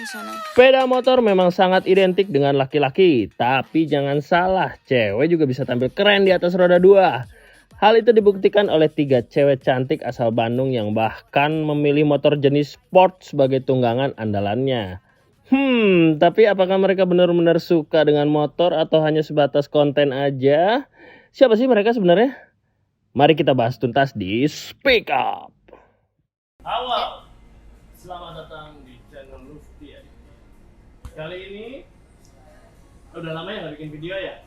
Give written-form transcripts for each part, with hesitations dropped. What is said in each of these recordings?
Sepeda motor memang sangat identik dengan laki-laki, tapi jangan salah, cewek juga bisa tampil keren di atas roda 2. Hal itu dibuktikan oleh 3 cewek cantik asal Bandung yang bahkan memilih motor jenis sport sebagai tunggangan andalannya. Tapi apakah mereka benar-benar suka dengan motor atau hanya sebatas konten aja? Siapa sih mereka sebenarnya? Mari kita bahas tuntas di Speak Up. Halo, selamat datang di channel Lufty. Kali ini udah lama ya nggak bikin video ya,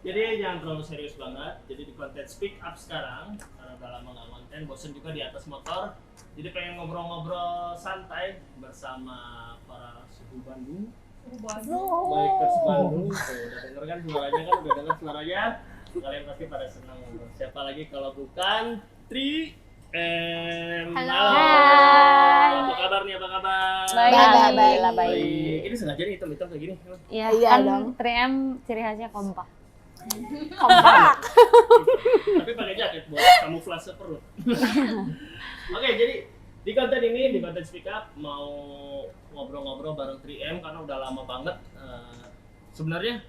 jadi jangan terlalu serius banget. Jadi di konten Speak Up sekarang karena udah lama nggak konten, bosen juga di atas motor, jadi pengen ngobrol-ngobrol santai bersama para suhu Bandung, bikers Bandung. Tuh, udah denger kan suaranya kan, udah denger suaranya, kalian pasti pada senang ngobrol. Siapa lagi kalau bukan Tri and Halo. Apa kabar nih, apa kabar? Baik. Ini sengaja nih hitam-hitam kayak gini. Iya Iya kan dong. 3M ciri khasnya kompak. Tapi pakai jaket buat kamuflase perut. Oke, jadi di konten ini, di konten Speak Up mau ngobrol-ngobrol bareng 3M karena udah lama banget. Sebenarnya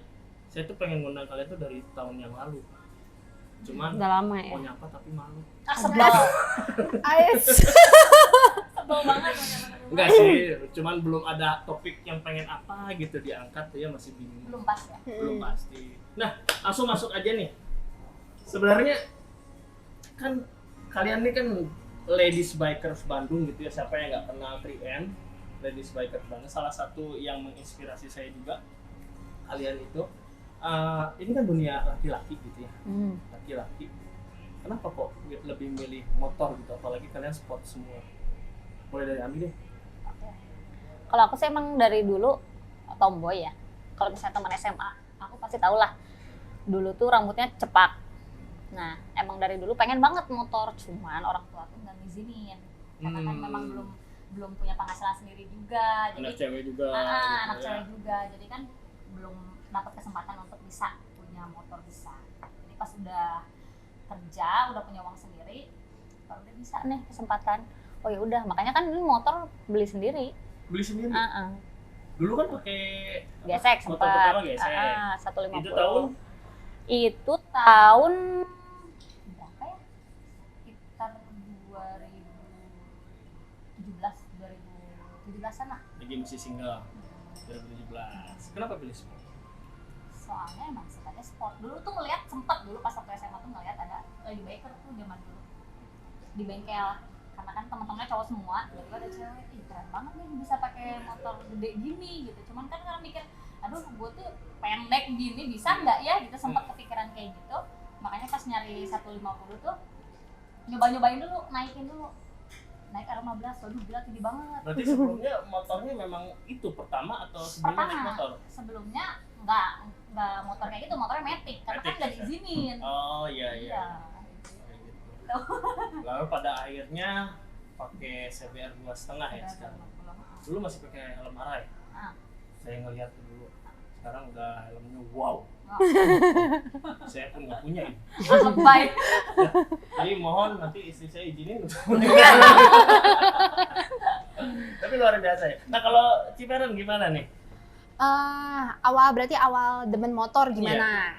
saya tuh pengen ngundang kalian tuh dari tahun yang lalu. Cuman Udah lama ya. mau nyapa tapi malu. Sebel banget. Enggak sih, cuman belum ada topik yang pengen apa gitu diangkat tuh ya, masih bingung. Belum pas ya? Belum pasti. Nah, langsung masuk aja nih. Sebenarnya kan kalian ini kan ladies bikers Bandung gitu ya, siapa yang nggak kenal 3M, ladies bikers Bandung, salah satu yang menginspirasi saya juga kalian itu. Ini kan dunia laki-laki gitu ya, laki-laki. Kenapa kok lebih milih motor gitu, apalagi kalian sport semua? Mulai dari Ami deh. Kalau aku sih emang dari dulu tomboy ya. Kalau misalnya teman SMA, aku pasti tau lah. Dulu tuh rambutnya cepak. Nah, emang dari dulu pengen banget motor, cuman orang tua tuh nggak ngizinin. Karena kan memang belum punya penghasilan sendiri juga. Anak Jadi cewek juga. anak gitu cewek juga. Jadi kan belum dapat kesempatan untuk bisa punya motor besar. Jadi pas udah kerja, udah punya uang sendiri, baru udah bisa nih kesempatan. Oh ya udah, makanya kan ini motor beli sendiri. Beli sendiri. Heeh. Dulu kan pakai Gesek motor sempat. pertama gesek. 150. Itu tahun Itu tahun berapa ya? Sekitar 2017-an lah. lagi masih single 2017. Kenapa pilih sport? Soalnya emang sifatnya sport. Dulu tuh ngeliat, sempet dulu pas waktu SMA tuh ngeliat ada lagi biker tuh zaman dulu di bengkel. Karena kan teman-temannya cowok semua, tiba-tiba ada cewek, ih keren banget nih bisa pakai motor gede gini gitu. Cuman kan karena mikir, aduh gue tuh pendek gini bisa nggak ya gitu, sempat kepikiran kayak gitu. Makanya pas nyari 150 tuh nyoba-nyobain dulu, naikin dulu. Naik R15, waduh gila tinggi banget. Berarti sebelumnya motornya memang itu pertama atau sebelumnya naik motor? Sebelumnya nggak motor kayak gitu, motornya Matic karena kan nggak diizinin. Oh iya. Lalu pada akhirnya pakai CBR 2,5 ya sekarang. Dulu masih pakai helm arai. Saya ngeliat dulu. Sekarang udah helmnya wow. Saya pun nggak punya ini. Baik. Jadi mohon nanti istri saya izinin untuk Tapi luar biasa ya. Nah kalau Ciperan gimana nih? Berarti awal demen motor gimana?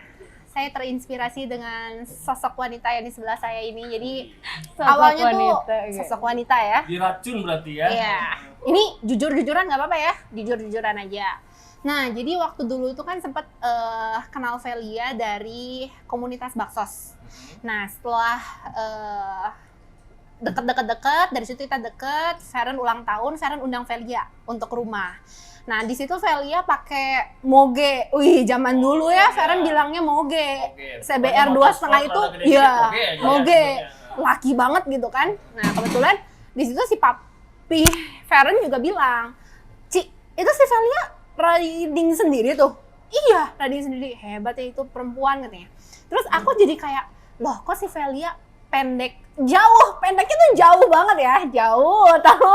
Saya terinspirasi dengan sosok wanita yang di sebelah saya ini. Jadi awalnya tuh sosok wanita ya. Diracun berarti ya? Iya. Ini jujur-jujuran nggak apa-apa ya, jujur-jujuran aja. Nah, jadi waktu dulu itu kan sempat kenal Velia dari komunitas Baksos. Nah, setelah deket-deket, dari situ kita deket, Feren ulang tahun, Feren undang Velia untuk rumah. Nah, di situ Velia pakai Moge. Wih, zaman dulu ya, Feren bilangnya Moge. CBR 2,5 itu, iya, Moge. Laki banget gitu kan. Nah, kebetulan di situ si papi Feren juga bilang, "Ci, itu si Velia riding sendiri tuh." Iya, riding sendiri. Hebat ya itu perempuan katanya. Terus aku jadi kayak, loh kok si Velia pendek, jauh, pendeknya tuh jauh banget ya, jauh, tahu?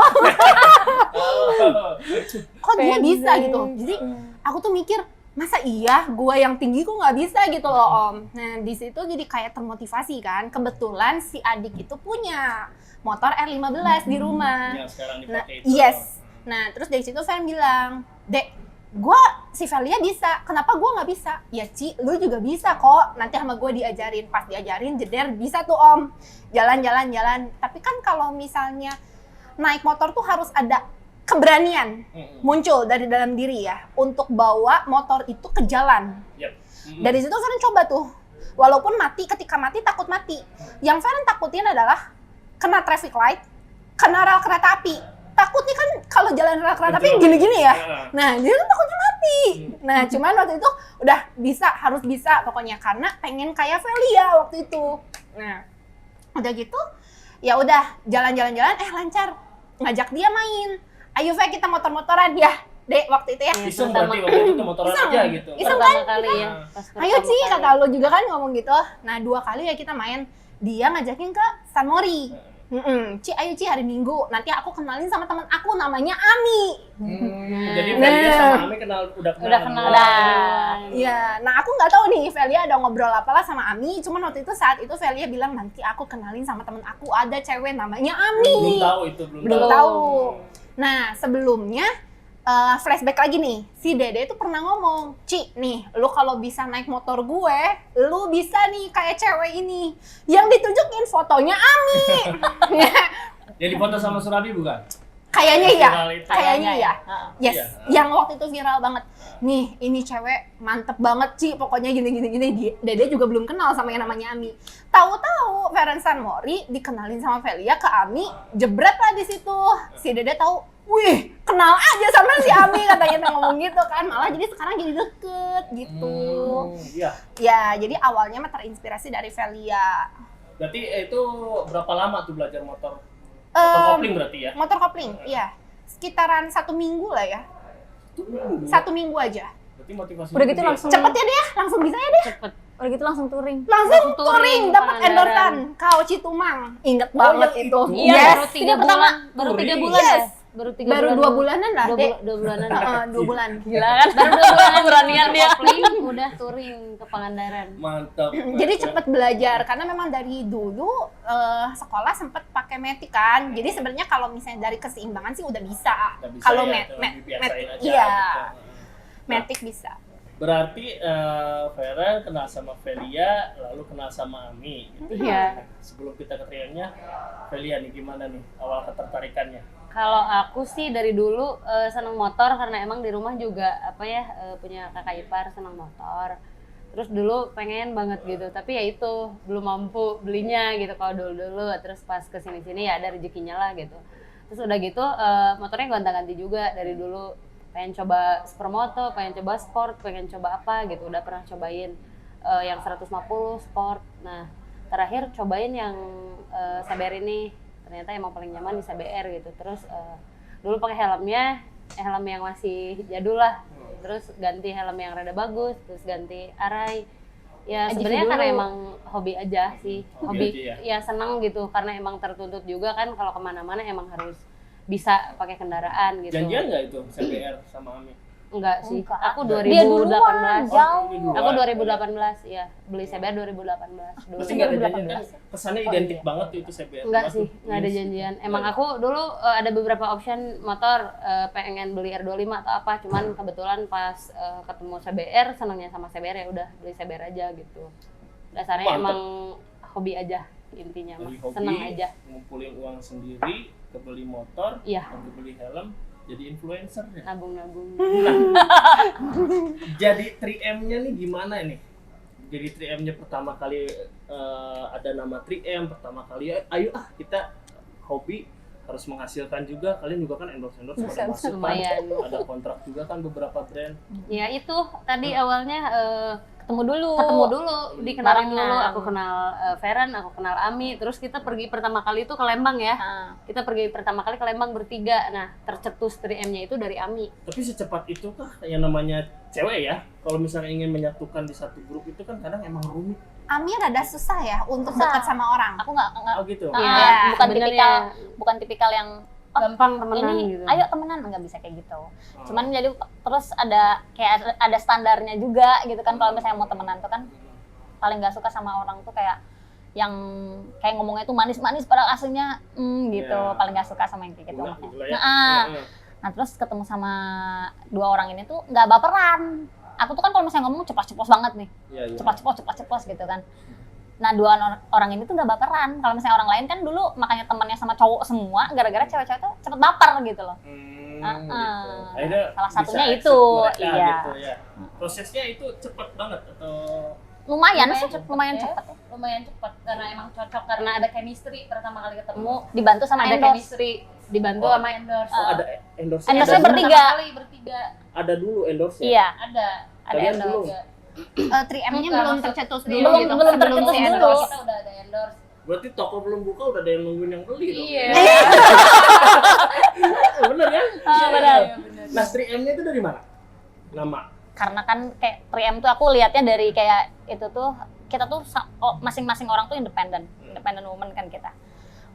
Kok dia bisa gitu? Jadi aku tuh mikir, masa iya gua yang tinggi kok nggak bisa gitu loh Om. Nah di situ jadi kayak termotivasi kan. Kebetulan si adik itu punya motor R15 di rumah. Yang sekarang Nah, dipakai itu. yes. Nah, terus dari situ Feren bilang, Dek, si Velia bisa, kenapa gue nggak bisa? Ya Ci, lu juga bisa kok, nanti sama gue diajarin. Pas diajarin, jeder bisa tuh Om, jalan. Tapi kan kalau misalnya naik motor tuh harus ada keberanian muncul dari dalam diri ya, untuk bawa motor itu ke jalan. Dari situ Feren coba tuh, walaupun ketika mati takut mati. Yang Feren takutin adalah kena traffic light, kena rel kereta api. Takutnya kan kalau jalan rel kereta api gini-gini ya. Nah, dia kan takutnya mati. Nah, cuman waktu itu udah harus bisa pokoknya, karena pengen kayak Velia waktu itu. Nah, udah gitu, ya udah jalan-jalan lancar. Ngajak dia main. Ayo Ve, kita motor-motoran ya. Dek, waktu itu ya. Iseng berarti waktu itu motoran aja gitu. Iseng kan? Kali ya. Ayo Ci, kata lu juga kan ngomong gitu. Nah, 2 kali ya kita main. Dia ngajakin ke San Mori. Ci, ayo Ci hari Minggu. Nanti aku kenalin sama teman aku namanya Ami. Jadi Velia sama Ami udah kenal. Iya, nah aku nggak tahu nih Velia ada ngobrol apalah sama Ami. Cuman waktu itu saat itu Velia bilang nanti aku kenalin sama teman aku ada cewek namanya Ami. Belum tahu itu, belum tahu. Nah, sebelumnya flashback lagi nih, si Dede itu pernah ngomong, Ci, nih, lu kalau bisa naik motor gue, lu bisa nih kayak cewek ini. Yang ditunjukin fotonya Ami. Jadi foto sama Surabi bukan? Kayaknya ya, Viral itu. kayaknya ya. Yes, Iya. yang waktu itu viral banget. Nih, ini cewek mantep banget Ci, pokoknya gini. Dede juga belum kenal sama yang namanya Ami. Tahu-tahu Feren San Mori dikenalin sama Velia ke Ami, jebret lah di situ. Si Dede tahu, wih, kenal aja sama si Ami, katanya ngomong gitu kan. Malah jadi sekarang jadi deket gitu. Iya. Ya, jadi awalnya mah terinspirasi dari Velia. Berarti itu berapa lama tuh belajar motor? Motor kopling berarti ya? Motor kopling, iya. Sekitaran 1 minggu lah ya. 1 minggu aja. Berarti motivasi. Udah gitu langsung Cepet ya deh, langsung bisa ya deh. cepet. Udah gitu langsung touring. Langsung touring, dapat Pangandaran. endorsan Kao Citumang. Ingat banget yang itu. itu. Iya, Yes. baru 3 bulan. Baru 3 Touring. bulan ya? Yes. Baru 3 Baru bulan. 2 bulanan lah, Dek. 2 bulanan. 2 bulan. Gila kan? Baru 2 bulan beranian dia. Udah touring ke Pangandaran. Mantap. Jadi cepet belajar karena memang dari dulu sekolah sempet pakai metik kan. Jadi sebenarnya kalau misalnya dari keseimbangan sih udah bisa. Nggak bisa Kalau ya, dibiasain aja iya, gitu. metik bisa. Berarti Vera kenal sama Velia, lalu kenal sama Ami gitu. Iya. Sebelum kita ke triannya, Velia nih gimana nih awal ketertarikannya? Kalau aku sih dari dulu seneng motor karena emang di rumah juga punya kakak ipar seneng motor. Terus dulu pengen banget gitu, tapi ya itu belum mampu belinya gitu kalau dulu. Terus pas kesini-sini ya ada rezekinya lah gitu. Terus udah gitu motornya gonta-ganti juga dari dulu. Pengen coba supermoto, pengen coba sport, pengen coba apa gitu. Udah pernah cobain yang 150 sport. Nah terakhir cobain yang CBR ini. Ternyata emang paling nyaman di CBR gitu. Terus dulu pakai helmnya, helm yang masih jadul lah. Terus ganti helm yang rada bagus, terus ganti arai. Ya sebenarnya karena emang hobi aja sih. Hobi aja Ya seneng gitu karena emang tertuntut juga kan kalau kemana-mana emang harus bisa pakai kendaraan gitu. Janjian nggak itu CBR sama Ami? Enggak sih. Enggak. Aku Dia 2018. duluan, jauh. Aku 2018 ya. Beli CBR 2018 dulu. Pasti nggak ada janjian kan? Kesannya identik banget tuh itu CBR. Enggak sih, enggak ada janjian. Emang aku dulu ada beberapa option motor pengen beli R25 atau apa, cuman kebetulan pas ketemu CBR, senangnya sama CBR ya udah beli CBR aja gitu. Dasarnya Mantep. emang hobi aja intinya mah. Dari hobi, Senang aja. ngumpulin uang sendiri, kebeli motor, Iya. kebeli helm, jadi influencer ya. Nabung-nabung. Jadi 3M-nya nih gimana nih? Jadi 3M-nya pertama kali ada nama 3M, pertama kali ayo kita hobi harus menghasilkan juga. Kalian juga kan endorse pada masuk kan. lumayan. Ada kontrak juga kan beberapa brand. Ya itu tadi awalnya Ketemu dulu. dikenalin dulu. Barengan. Aku kenal Feren, aku kenal Ami. Terus kita pergi pertama kali itu ke Lembang ya. Kita pergi pertama kali ke Lembang bertiga. Nah, tercetus 3M-nya itu dari Ami. Tapi secepat itu kah yang namanya cewek ya? Kalau misalnya ingin menyatukan di satu grup itu kan kadang emang rumit. Ami rada susah ya untuk Susah. dekat sama orang. Aku nggak Oh gitu. Iya, bukan sebenarnya. bukan tipikal yang Gampang temenan ini, gitu. ayo temenan, nggak bisa kayak gitu. Cuman jadi terus ada standarnya juga gitu kan. Kalau misalnya mau temenan tuh kan paling nggak suka sama orang tuh kayak yang kayak ngomongnya tuh manis-manis padahal aslinya gitu. Iya. Paling nggak suka sama yang kayak gitu. Gula, makanya. gula ya. Nah, Nah terus ketemu sama dua orang ini tuh nggak baperan. Aku tuh kan kalau misalnya ngomong ceplos-ceplos banget nih, ceplos-ceplos gitu kan. Nah orang ini tuh nggak baperan. Kalau misalnya orang lain kan dulu makanya temannya sama cowok semua, gara-gara cewek-cewek tuh cepet baper gitu loh. Gitu. Salah satunya bisa itu, accept mereka iya. gitu ya. Prosesnya itu cepet banget atau Lumayan Lumayan cepet. lumayan cepat karena emang cocok, karena ada chemistry pertama kali ketemu, Dibantu sama ada endorse. chemistry, dibantu sama endorse. ada endorse? Endorse-nya Ada bertiga. bertiga Ada dulu endorse ya? Iya. ada Kalian endorse. belum? 3M-nya Enggak, belum maksud- tercetus belum- dulu gitu. belum sebelum tercetus si dulu. endorse. kita udah ada endorse. Berarti toko belum buka udah ada yang nungguin yang beli dong? Iya. Bener ya? Benar. Nah 3M-nya itu dari mana? Nama? Karena kan kayak 3M tuh aku lihatnya dari kayak itu tuh kita tuh masing-masing orang tuh independen woman kan kita.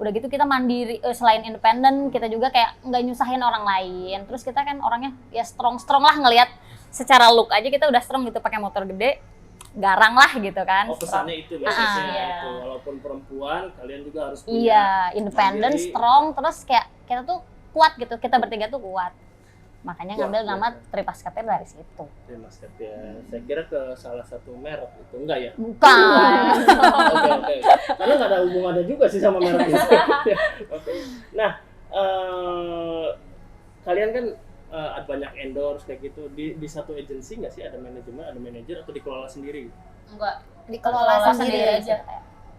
Udah gitu kita mandiri, selain independen kita juga kayak nggak nyusahin orang lain. Terus kita kan orangnya ya strong lah, ngelihat secara look aja kita udah strong gitu, pakai motor gede, garang lah gitu kan. Oh pesannya itu message-nya itu. Walaupun perempuan kalian juga harus punya. Iya, independen, mandiri. strong, terus kayak kita tuh kuat gitu, kita bertiga tuh kuat. Makanya Kuat, ngambil kuat. nama Tripasketir dari situ. Ya, Mas Kat, ya. Saya kira ke salah satu merek itu enggak ya? Bukan. Oke. Karena nggak ada hubungannya juga sih sama merek itu. Ya, oke. Nah, kalian kan ada banyak endorse kayak gitu di satu agensi nggak sih, ada manajemen, ada manajer atau dikelola sendiri? Enggak, Dikelola sendiri aja.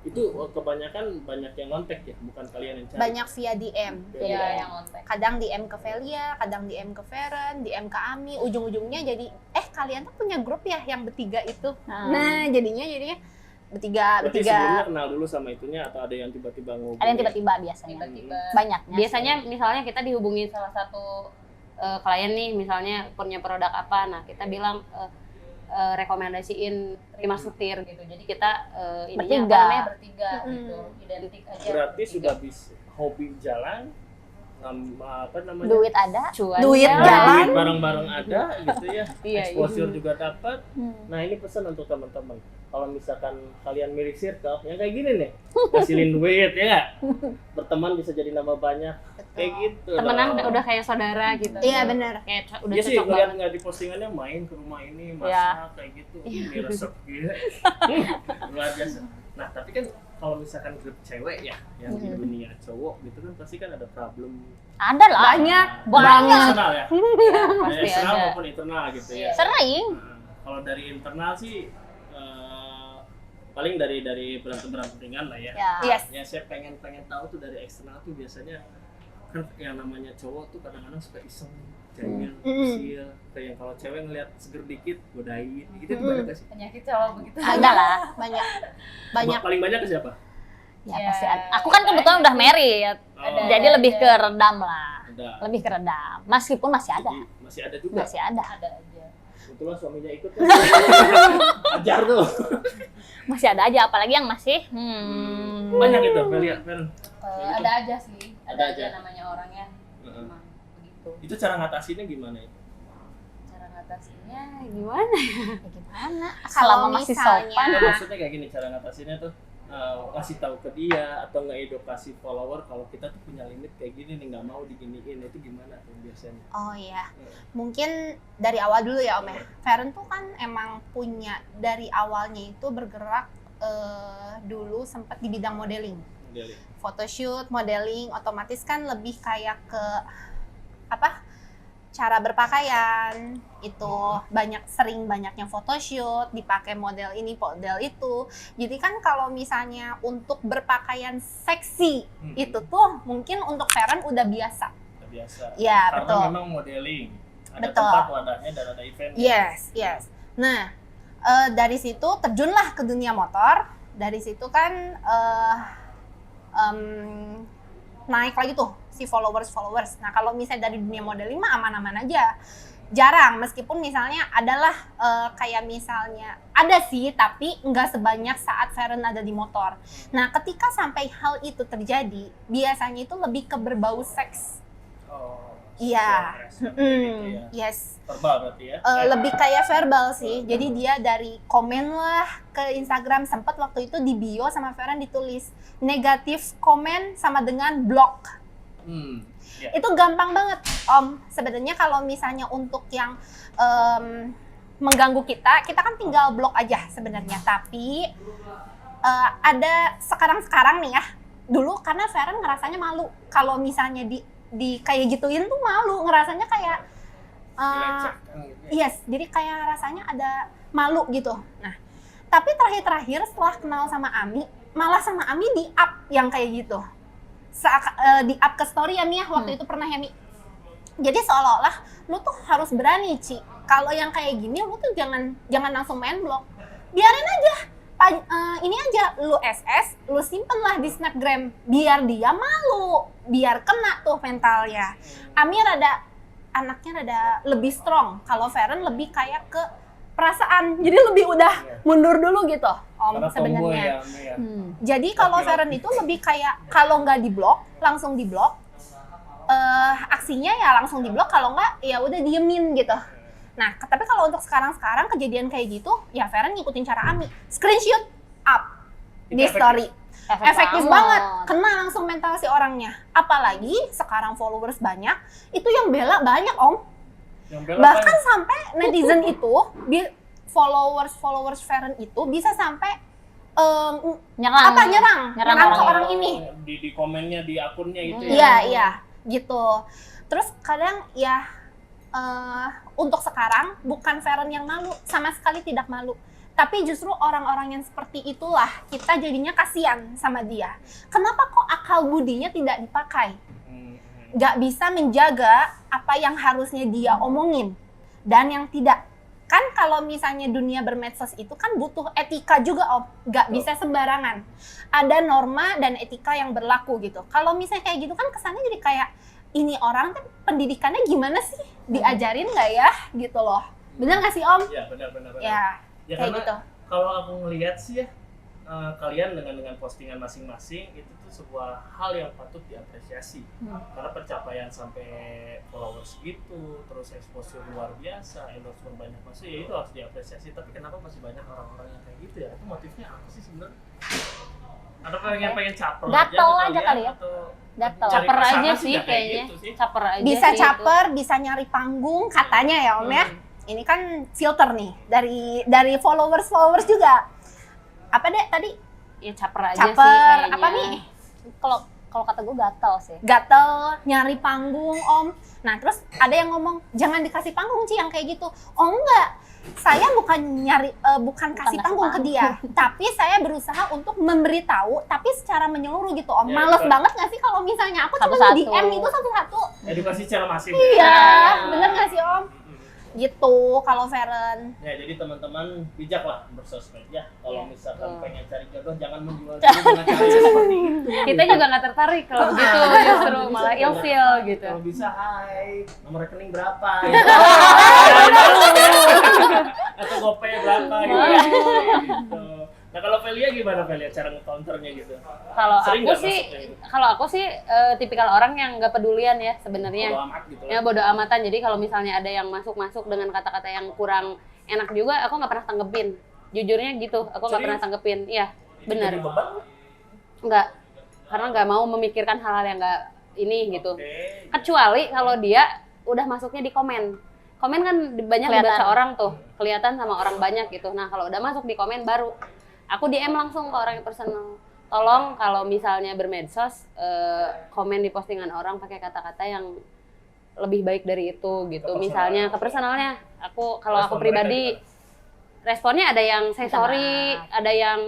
Itu kebanyakan banyak yang ngontek ya, bukan kalian yang cari. Banyak via DM. Iya, yang kontak. Kadang DM ke Velia, kadang DM ke Feren, DM ke Ami, ujung-ujungnya jadi kalian tuh punya grup ya yang bertiga itu. Nah, jadinya bertiga. Berarti sebelumnya kenal dulu sama itunya atau ada yang tiba-tiba ngomong? Ada yang tiba-tiba biasanya. Tiba-tiba. Banyaknya. Biasanya misalnya kita dihubungin salah satu klien nih, misalnya punya produk apa, nah kita bilang rekomendasiin Terima Setir gitu. Jadi kita ininya Bertiga. apa namanya bertiga gitu, identik aja. Berarti bertiga. sudah bisa hobi jalan, apa namanya? Duit ada. Cuan Duit jalan. jalan. Duit bareng-bareng ada gitu ya. Iya, Exposure juga dapat. Nah ini pesan untuk teman-teman. Kalau misalkan kalian milih circle yang kayak gini nih, ngasilin duit ya nggak? Berteman bisa jadi nambah banyak. Kayak gitu. Temenan dong. udah kayak saudara gitu. Iya benar. Kayak udah Iya sih, cocok ngeliat banget. nggak di postingannya main ke rumah ini, masak Iya. kayak gitu, ini resep gitu. Luar biasa. Nah tapi kan kalau misalkan grup cewek ya, yang di dunia cowok gitu kan pasti kan ada problem. Ada lah. Banyak. Eksternal ya? Iya, pasti Eksternal ada. maupun internal gitu ya. Sering. Nah, kalau dari internal sih paling dari berantem ringan lah ya. Ya. Yes. Ya saya pengen tahu tuh dari eksternal tuh biasanya kan yang namanya cowok tuh kadang-kadang suka iseng, jahil, usil. Kayak yang kalau cewek ngeliat seger dikit godain, gitu tuh banyak gak sih? Penyakit cowok begitu. Ada lah. Banyak. Paling banyak ke siapa? Ya, Ya, pasti ada. Aku kan kebetulan udah married. Oh, Jadi lebih ke redam lah. ada. Lebih ke redam. Meskipun masih ada. Jadi masih ada juga. Masih ada. Ada aja. Kebetulan suaminya ikut kan. Ajar tuh. Masih ada aja, apalagi yang masih Banyak itu, Velia, Vel. Ada aja sih. Ada Ada aja. aja namanya orangnya. Heeh. Emang begitu. Itu cara ngatasinnya gimana ya? Cara ngatasinnya gimana? ya gimana? Kalau Selama masih misalnya- sopan. Nah, maksudnya kayak gini cara ngatasinnya tuh ngasih tahu ke dia atau ngeedukasi follower kalau kita tuh punya limit kayak gini nih, nggak mau diginiin, itu gimana tuh biasanya? Oh iya, mungkin dari awal dulu ya Om ya. Feren tuh kan emang punya dari awalnya itu bergerak dulu sempat di bidang modeling, Modeling. photoshoot, modeling, otomatis kan lebih kayak ke apa? Cara berpakaian itu banyaknya photoshoot, dipakai model ini, model itu. Jadi kan kalau misalnya untuk berpakaian seksi itu tuh mungkin untuk Feren udah biasa. Udah biasa. Ya, Karena betul. memang modeling. Ada Betul. tempat wadahnya dan ada event. Yes. Nah, dari situ terjunlah ke dunia motor. Dari situ kan naik lagi tuh si followers. Nah, kalau misalnya dari dunia modeling mah aman-aman aja. Jarang, meskipun misalnya adalah kayak misalnya ada sih, tapi nggak sebanyak saat Feren ada di motor. Nah, ketika sampai hal itu terjadi, biasanya itu lebih ke berbau seks. Oh, Iya. sexual harassment gitu ya. Yes. Verbal berarti ya? Lebih kayak verbal sih. Jadi dia dari komen lah ke Instagram, sempat waktu itu di bio sama Feren ditulis negatif komen sama dengan block. Iya. Itu gampang banget Om. Sebenarnya kalau misalnya untuk yang mengganggu kita kan tinggal blok aja sebenarnya. Tapi ada sekarang nih ya. Dulu karena Feren ngerasanya malu kalau misalnya di kayak gituin tuh malu, ngerasanya kayak Dilecehkan gitu ya. yes, jadi kayak rasanya ada malu gitu. Nah, tapi terakhir setelah kenal sama Ami, malah sama Ami di up yang kayak gitu. Di up ke story ya Mi ya, waktu itu pernah ya Mi. Jadi seolah-olah lu tuh harus berani Ci. Kalau yang kayak gini lu tuh jangan langsung main blok. Biarin aja. Ini aja lu SS, lu simpen lah di Snapgram biar dia malu, biar kena tuh mentalnya. Ami anaknya rada lebih strong. Kalau Feren lebih kayak ke perasaan. Jadi lebih udah mundur dulu gitu Om Karena tomboy sebenarnya. ya, Mi ya. Jadi kalau Feren itu lebih kayak kalau nggak diblok langsung diblok, aksinya ya langsung diblok, kalau nggak ya udah diemin gitu. Nah, tapi kalau untuk sekarang kejadian kayak gitu, ya Feren ngikutin cara Ami, screenshot up di Itu story. Efektif banget, banget. kena langsung mental si orangnya. Apalagi sekarang followers banyak, itu yang bela banyak Om. Yang bela Bahkan sampai netizen itu, followers Feren itu bisa sampai Nyerang nyerang ke orang ini. di komennya di akunnya itu ya. Iya, gitu. Terus kadang ya untuk sekarang bukan Feren yang malu, sama sekali tidak malu. Tapi justru orang-orang yang seperti itulah kita jadinya kasihan sama dia. Kenapa kok akal budinya tidak dipakai? Gak bisa menjaga apa yang harusnya dia omongin dan yang tidak. Kan kalau misalnya dunia bermedsos itu kan butuh etika juga Om. Gak bisa sembarangan. Ada norma dan etika yang berlaku gitu. Kalau misalnya kayak gitu kan kesannya jadi kayak ini orang kan pendidikannya gimana sih? Diajarin nggak ya? Gitu loh. Bener nggak sih Om? Iya, benar. Ya, Ya kayak karena gitu. kalau aku ngelihat sih ya, kalian dengan postingan masing-masing itu tuh sebuah hal yang patut diapresiasi. Karena pencapaian sampai followers gitu, terus exposure luar biasa, endorsement banyak masuk, ya itu harus diapresiasi. Tapi kenapa masih banyak orang-orang yang kayak gitu ya? Itu motifnya apa sih sebenarnya? Ada pengen caper Gatel aja kalian, kali ya. atau Gatel. cari Caper pasangan aja sih sih nggak kayak kayaknya. gitu sih. Caper aja Bisa sih caper, bisa nyari panggung katanya ya Om ya. Ini kan filter nih dari followers juga. Apa deh tadi? itu. Ya caper aja sih Caper kayaknya. apa nih? Kalau kata gue gatel sih. Gatel, nyari panggung Om. Nah terus ada yang ngomong jangan dikasih panggung Ci yang kayak gitu. Oh enggak, saya bukan kasih panggung ke dia, tapi saya berusaha untuk memberitahu, tapi secara menyeluruh gitu Om. Ya, Males betul. banget nggak sih kalau misalnya aku cuma Satu-satu. di-DM itu satu-satu. Edukasi secara masif. Iya, bener nggak sih Om? Gitu kalau Feren. Ya, jadi teman-teman bijak lah bersosmed ya. Kalau Iya, misalkan betul. pengen cari jodoh, jangan menjual diri dengan cara seperti itu. Kita juga nggak tertarik kalau begitu, justru malah ilfeel gitu. Kalau bisa, hai, nomor rekening berapa? Gitu. Atau gopay berapa? Gitu. Nah, kalau Velia gimana Velia cara nge-counternya gitu? Kalau Sering aku nggak sih, masuk kayak gitu? tipikal orang yang nggak pedulian ya sebenarnya. Bodo amat gitu Ya lah. bodo amatan. Jadi kalau misalnya ada yang masuk dengan kata-kata yang kurang enak juga, aku nggak pernah tanggepin. Jujurnya gitu, aku nggak Serius? pernah tanggepin. Iya, benar. Jadi beban? Nggak, karena nggak mau memikirkan hal-hal yang nggak ini gitu. Oke. Kecuali kalau dia udah masuknya di komen. Komen kan banyak Kelihatan. dibaca orang tuh, kelihatan sama orang banyak gitu. Nah kalau udah masuk di komen baru aku DM langsung ke orang yang personal. Tolong kalau misalnya bermedsos, komen di postingan orang pakai kata-kata yang lebih baik dari itu gitu. Ke personal. Misalnya ke personalnya, kalau aku Respon pribadi, mereka responnya ada yang say Minta sorry, maaf. ada yang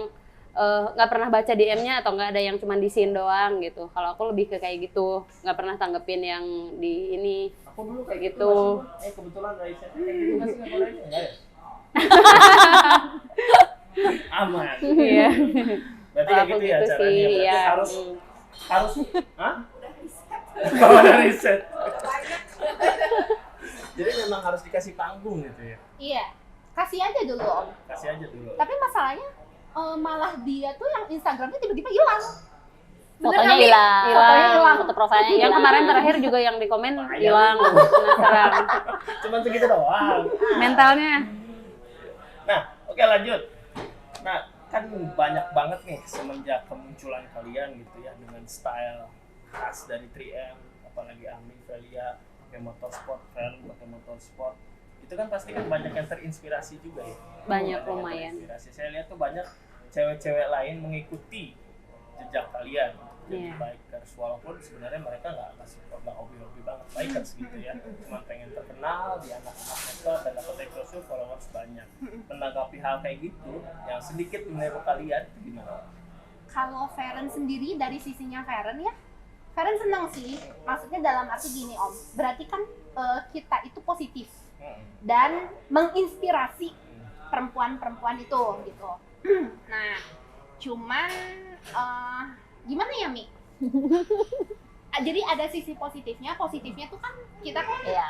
nggak pernah baca DM-nya atau nggak ada yang cuma di scene doang gitu. Kalau aku lebih ke kayak gitu, nggak pernah tanggepin yang di ini. Aku dulu Kayak kayak gitu. gitu. Kebetulan Raisa kayak gitu nggak sih nggak boleh? Enggak ya? Aman. Iya. Berarti kayak gitu ya caranya. Berarti ya. harus hah? Kalau ada riset. Jadi memang harus dikasih panggung gitu ya. Iya, kasih aja dulu Om. Kasih aja dulu. Tapi masalahnya malah dia tuh yang Instagramnya tiba-tiba hilang. Bener Fotonya nggak, Mi? hilang. Fotonya hilang. Foto profilnya Yang hilang. kemarin terakhir juga yang di komen hilang, penasaran. Cuman segitu doang. Mentalnya. Nah, oke lanjut. Nah, kan banyak banget nih semenjak kemunculan kalian gitu ya dengan style khas dari 3M, apalagi Ami, Velia pakai motor sport, Fern pakai motor sport, itu kan pasti kan banyak yang terinspirasi juga ya. Banyak, yang lumayan. terinspirasi. Saya lihat tuh banyak cewek-cewek lain mengikuti jejak kalian jadi Iya. bikers, walaupun sebenarnya mereka nggak hobi-hobi banget bikers gitu ya, cuma pengen terkenal di anak-anak motor dan dapat exposure, followers banyak. Menanggapi hal kayak gitu yang sedikit meniru kalian itu gimana? Kalau Feren sendiri dari sisinya Feren ya, Feren senang sih. Maksudnya dalam arti gini Om, berarti kan kita itu positif dan menginspirasi perempuan-perempuan itu gitu. Nah, cuman gimana ya Mi? Jadi ada sisi positifnya tuh kan kita kan Iya.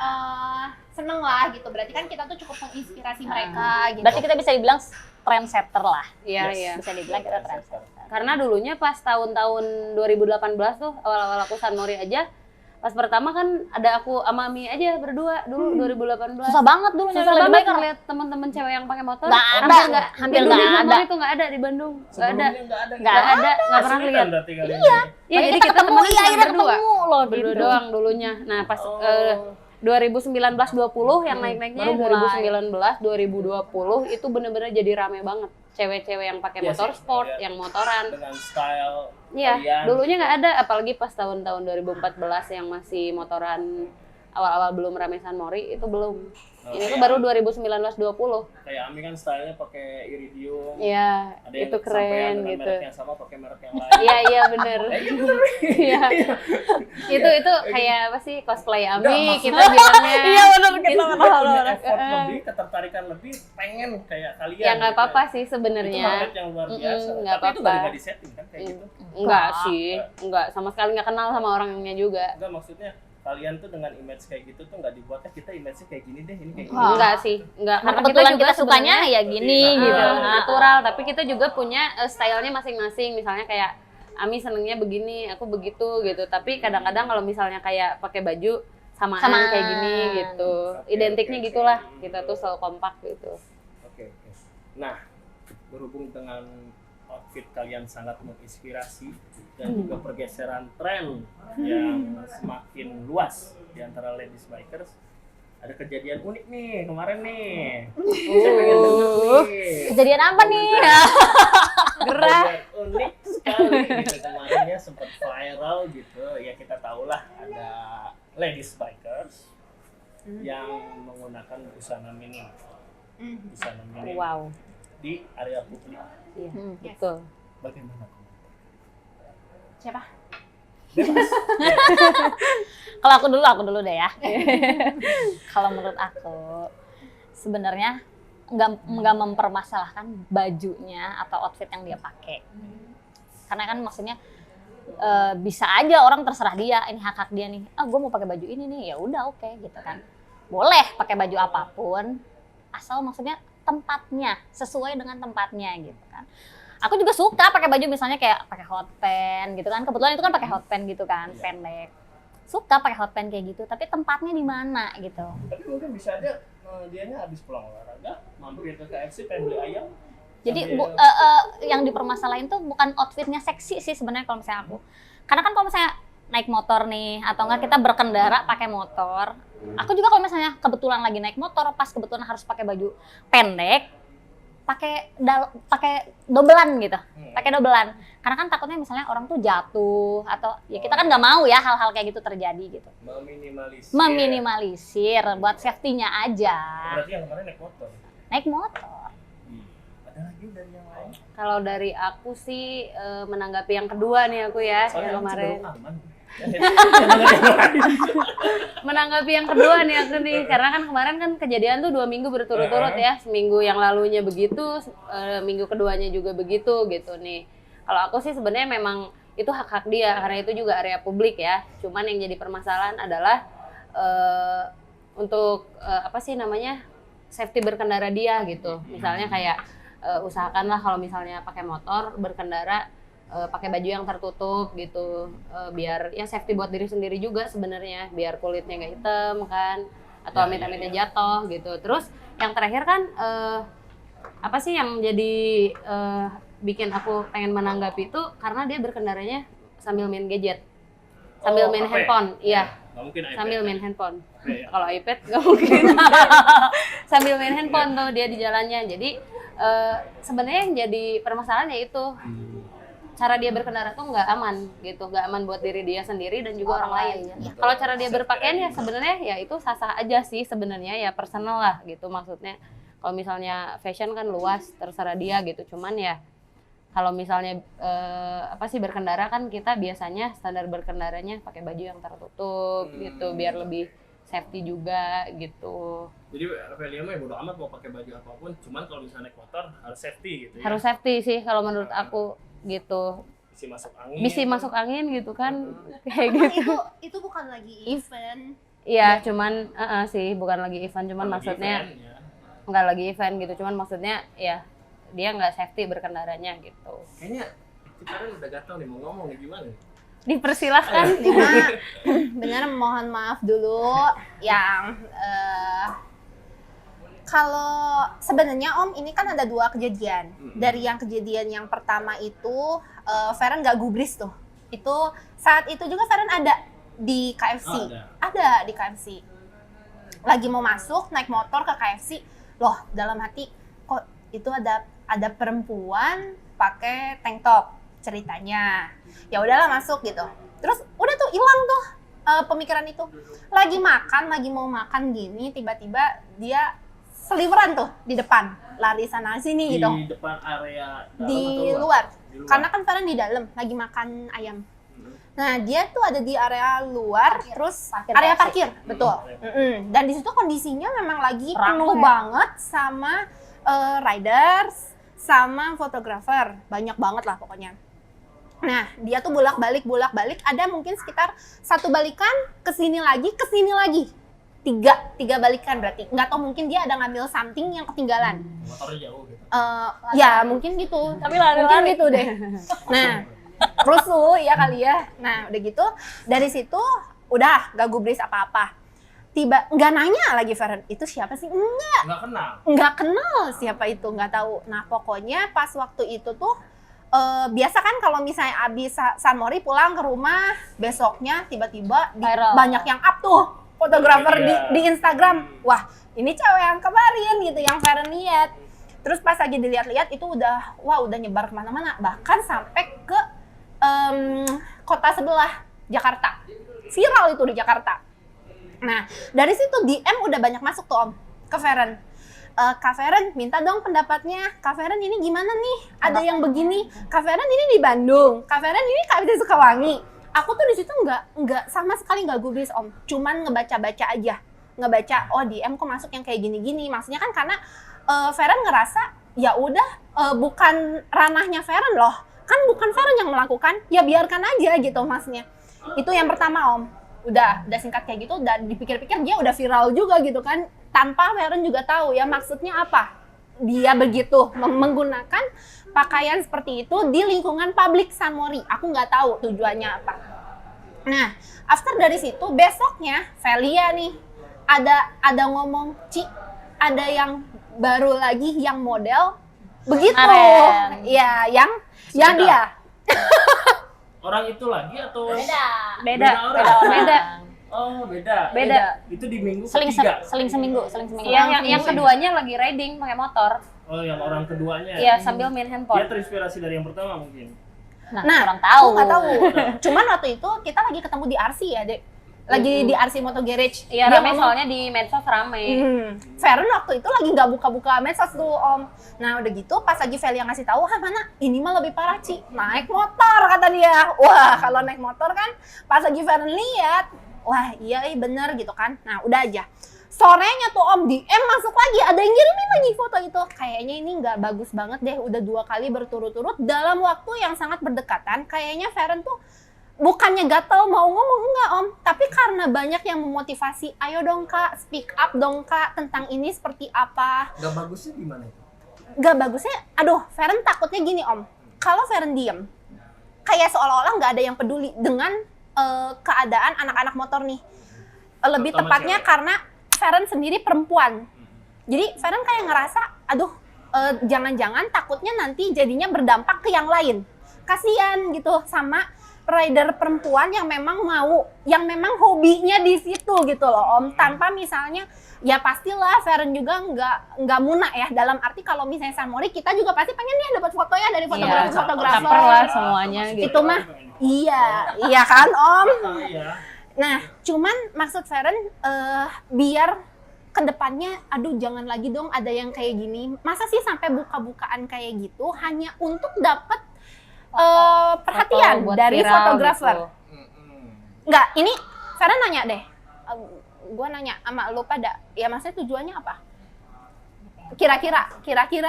seneng lah gitu. Berarti kan kita tuh cukup menginspirasi mereka gitu. Berarti kita bisa dibilang trendsetter lah. Iya, Yes. iya. Bisa dibilang kita trendsetter. Karena dulunya pas tahun-tahun 2018 tuh, awal-awal aku San Mori aja, pas pertama kan ada aku sama Ami aja berdua dulu 2018. Susah banget dulu Susah nyari banget biker. lihat teman-teman cewek yang pakai motor. Nggak ada, hampir Di nggak San ada. Mori itu nggak ada di Bandung. Nggak ada. Nggak ada. Nggak pernah Kesulitan lihat. berarti kalian. Iya. Iya, jadi kita ketemu, temenan iya cuma akhirnya berdua. ketemu loh Berdua gitu. doang dulunya. Nah, pas 2019-20 yang naik-naiknya Baru mulai. 2019-2020 itu bener-bener jadi rame banget. Cewek-cewek yang pakai Iya motor sih, sport, iya. yang motoran. Dengan style Iya, kalian. dulunya nggak ada, apalagi pas tahun-tahun 2014 yang masih motoran awal-awal belum rame San Mori, itu belum. Ini tuh baru 2019-20. Kayak Ami kan stylenya pakai iridium. Iya, Ada yang itu sampai keren dengan gitu. merek yang sama pakai merek yang lain. Iya, iya bener. Iya. Itu kayak apa sih, cosplay Ami, Nggak, kita bilangnya. Iya benar kita Itu punya effort lebih, ketertarikan lebih, pengen kayak kalian. Ya nggak gitu. apa-apa sih Itu sebenarnya. market yang luar biasa. nggak Tapi itu apa-apa. nggak disetting kan kayak gitu. Enggak sih, enggak sama sekali nggak kenal sama orangnya juga. Enggak, maksudnya kalian tuh dengan image kayak gitu tuh nggak dibuatnya kita image-nya kayak gini deh, ini kayak gini. Wah. Enggak sih, enggak. Karena kebetulan kita sukanya sebenarnya, ya gini gitu. natural, tapi kita juga punya stylenya masing-masing. Misalnya kayak Ami senengnya begini, aku begitu gitu. Tapi kadang-kadang kalau misalnya kayak pakai baju samaan Samaan. kayak gini gitu. Oke, Identiknya oke, gitulah. oke. Kita tuh selalu kompak gitu. Oke. Nah, berhubung dengan outfit kalian sangat menginspirasi dan juga pergeseran tren yang semakin luas di antara ladies bikers, ada kejadian unik nih kemarin nih. Saya pengen denger nih. Kejadian apa nih? Gerah. Kejadian unik sekali gitu, kemarinnya sempat viral gitu. Ya kita tahulah ada ladies bikers yang menggunakan busana minim. Busana minim Wow. di area publik. Iya, Yes. betul. Bagaimana? Siapa? Bebas. Kalau aku dulu deh ya. Kalau menurut aku sebenarnya nggak mempermasalahkan bajunya atau outfit yang dia pakai. Karena kan maksudnya bisa aja orang terserah dia, ini hak dia nih. Ah, gue mau pakai baju ini nih, ya udah oke gitu kan. Boleh pakai baju apapun, asal maksudnya tempatnya sesuai dengan tempatnya gitu kan. Aku juga suka pakai baju misalnya kayak pakai hot pants gitu kan. Kebetulan itu kan pakai hot pants gitu kan, Iya. pendek. Suka pakai hot pants kayak gitu, tapi tempatnya di mana gitu. Tapi mungkin bisa aja dianya habis pulang olahraga, mampir ke KFC pengen beli ayam. Jadi sambil- yang dipermasalahin tuh bukan outfitnya seksi sih sebenarnya kalau misalnya aku. Karena kan kalau misalnya naik motor nih atau enggak kita berkendara pakai motor. Aku juga kalau misalnya kebetulan lagi naik motor pas kebetulan harus pakai baju pendek, pakai dobelan gitu. Pakai dobelan. Karena kan takutnya misalnya orang tuh jatuh atau ya kita kan nggak mau ya hal-hal kayak gitu terjadi gitu. Meminimalisir buat safety-nya aja. Berarti yang kemarin naik motor. Naik motor. Ada lagi dari yang lain? Kalau dari aku sih menanggapi yang kedua nih aku ya, Soalnya yang aku kemarin. cenderung aman. Yang lain. Menanggapi yang kedua nih aku nih, karena kan kemarin kan kejadian tuh 2 minggu berturut-turut ya, seminggu yang lalunya begitu, minggu keduanya juga begitu gitu nih. Kalau aku sih sebenarnya memang itu hak-hak dia, karena itu juga area publik ya. Cuman yang jadi permasalahan adalah untuk apa sih namanya, safety berkendara dia gitu. Misalnya kayak usahakanlah kalau misalnya pakai motor berkendara pakai baju yang tertutup gitu, biar ya safety buat diri sendiri juga sebenarnya, biar kulitnya nggak hitam kan, atau amit-amitnya jatuh gitu. Terus yang terakhir kan apa sih yang jadi bikin aku pengen menanggapi itu karena dia berkendaranya sambil main gadget. Sambil main HP. handphone, iya. Nggak mungkin iPad. Sambil main handphone. HP ya. Kalau iPad nggak mungkin. Sambil main handphone tuh dia di jalannya. Jadi sebenarnya yang jadi permasalahannya itu cara dia berkendara tuh nggak aman gitu, nggak aman buat diri dia sendiri dan juga orang lain. Kalau cara dia berpakaian ya sebenarnya ya itu sah-sah aja sih sebenarnya, ya personal lah gitu maksudnya. Kalau misalnya fashion kan luas, terserah dia gitu. Cuman ya kalau misalnya berkendara kan kita biasanya standar berkendaranya pakai baju yang tertutup gitu biar lebih safety juga gitu. Jadi Velia mah ya bodo amat mau pakai baju apapun, cuman kalau misalnya naik motor harus safety gitu ya. Harus safety sih kalau menurut aku gitu. Bisa masuk angin gitu kan. Kayak Emang gitu. itu bukan lagi event. Iya, cuman sih bukan lagi event, cuman maksudnya Event, ya. nggak lagi event gitu, cuman maksudnya ya dia nggak safety berkendaranya gitu. Kayaknya kita kan udah gatel nih mau ngomong nih gimana nih? Dipersilahkan. Lima, benar mohon maaf dulu yang kalau sebenarnya Om ini kan ada dua kejadian. Dari yang kejadian yang pertama itu Feren nggak gubris tuh. Itu saat itu juga Feren ada di KFC. Ada di KFC. Lagi mau masuk naik motor ke KFC. Loh, dalam hati kok itu ada perempuan pakai tank top ceritanya. Ya udahlah masuk gitu. Terus udah tuh hilang tuh pemikiran itu. Lagi makan, lagi mau makan gini, tiba-tiba dia seliweran tuh di depan, lari sana sini gitu. Di depan area dalam Di atau luar. Di luar. Karena kan Feren di dalam lagi makan ayam. Nah, dia tuh ada di area luar, terus area parkir, betul. Dan di situ kondisinya memang lagi penuh banget sama riders, sama fotografer, banyak banget lah pokoknya. Nah, dia tuh bolak-balik, ada mungkin sekitar satu balikan, kesini lagi, tiga balikan berarti. Nggak tahu mungkin dia ada ngambil something yang ketinggalan. Motornya jauh gitu. Ya mungkin gitu. Tapi lari-lari. Mungkin gitu deh. Nah, rusuh ya kali ya. Nah, udah gitu dari situ udah gak gubris apa-apa. Tiba nggak nanya lagi Feren, itu siapa sih? Nggak kenal siapa itu, nggak tahu. Nah, pokoknya pas waktu itu tuh biasa kan kalau misalnya abis San Mori pulang ke rumah, besoknya tiba-tiba banyak yang up tuh fotografer di Instagram. Wah, ini cewek yang kemarin gitu yang Feren lihat. Terus pas lagi dilihat-lihat itu udah nyebar kemana-mana, bahkan sampai ke kota sebelah, Jakarta. Viral itu di Jakarta. Nah, dari situ DM udah banyak masuk tuh Om ke Feren. Kak Feren minta dong pendapatnya. Kak Feren ini gimana nih? Ada yang begini. Kak Feren ini di Bandung. Kak Feren ini di Sukawangi. Aku tuh di situ nggak sama sekali nggak gubris Om. Cuman ngebaca-baca aja. Ngebaca, oh DM kok masuk yang kayak gini-gini. Maksudnya kan karena Feren ngerasa ya udah bukan ranahnya Feren loh. Kan bukan Feren yang melakukan. Ya biarkan aja gitu maksudnya. Itu yang pertama Om. Udah singkat kayak gitu, dan dipikir-pikir dia udah viral juga gitu kan, tanpa Feren juga tahu ya maksudnya apa dia begitu menggunakan pakaian seperti itu di lingkungan publik San Mori. Aku nggak tahu tujuannya apa. Nah, after dari situ besoknya Velia nih ada ngomong, Ci, ada yang baru lagi yang model begitu. Iya, yang dia. Orang itu lagi atau Beda. Oh, beda. Itu di minggu Seling ketiga. seminggu. Iya, yang keduanya lagi riding pakai motor. Oh, yang orang keduanya. Iya, sambil main Dia handphone. terinspirasi dari yang pertama mungkin. Nah, kurang tahu. Aku nggak tahu. Cuman waktu itu kita lagi ketemu di RC ya, Dek. Lagi di RC Moto Garage. Iya, Dia rame ngomong, soalnya di medsos rame. Feren waktu itu lagi nggak buka-buka medsos tuh Om. Nah udah gitu pas lagi Velia ngasih tahu, mana ini mah lebih parah Ci, naik motor kata dia. Wah kalau naik motor kan pas lagi Feren lihat, wah iya bener gitu kan. Nah udah aja. Sorenya tuh Om DM masuk lagi, ada yang ngirimin lagi foto itu. Kayaknya ini nggak bagus banget deh, udah 2 kali berturut-turut dalam waktu yang sangat berdekatan. Kayaknya Feren tuh bukannya gatel mau ngomong, enggak Om, tapi karena banyak yang memotivasi, ayo dong Kak, speak up dong Kak, tentang ini seperti apa. Gak bagusnya gimana itu? Gak bagusnya, aduh Feren takutnya gini Om, kalau Feren diem, kayak seolah-olah nggak ada yang peduli dengan keadaan anak-anak motor nih. Lebih tepatnya karena Feren sendiri perempuan. Jadi Feren kayak ngerasa, aduh jangan-jangan takutnya nanti jadinya berdampak ke yang lain. Kasian gitu sama rider perempuan yang memang hobinya di situ gitu loh Om. Tanpa misalnya ya pastilah Feren juga nggak muna ya, dalam arti kalau misalnya San Mori kita juga pasti pengen nih dapat foto ya dari fotografer. Caper lah semuanya gitu. Itu mah iya kan Om. Iya. Nah, cuman maksud Feren biar kedepannya, aduh jangan lagi dong ada yang kayak gini. Masa sih sampai buka-bukaan kayak gitu hanya untuk dapat perhatian buat dari viral fotografer. gitu. Enggak, ini Feren nanya deh. Gua nanya sama lu pada, ya maksudnya tujuannya apa? Kira-kira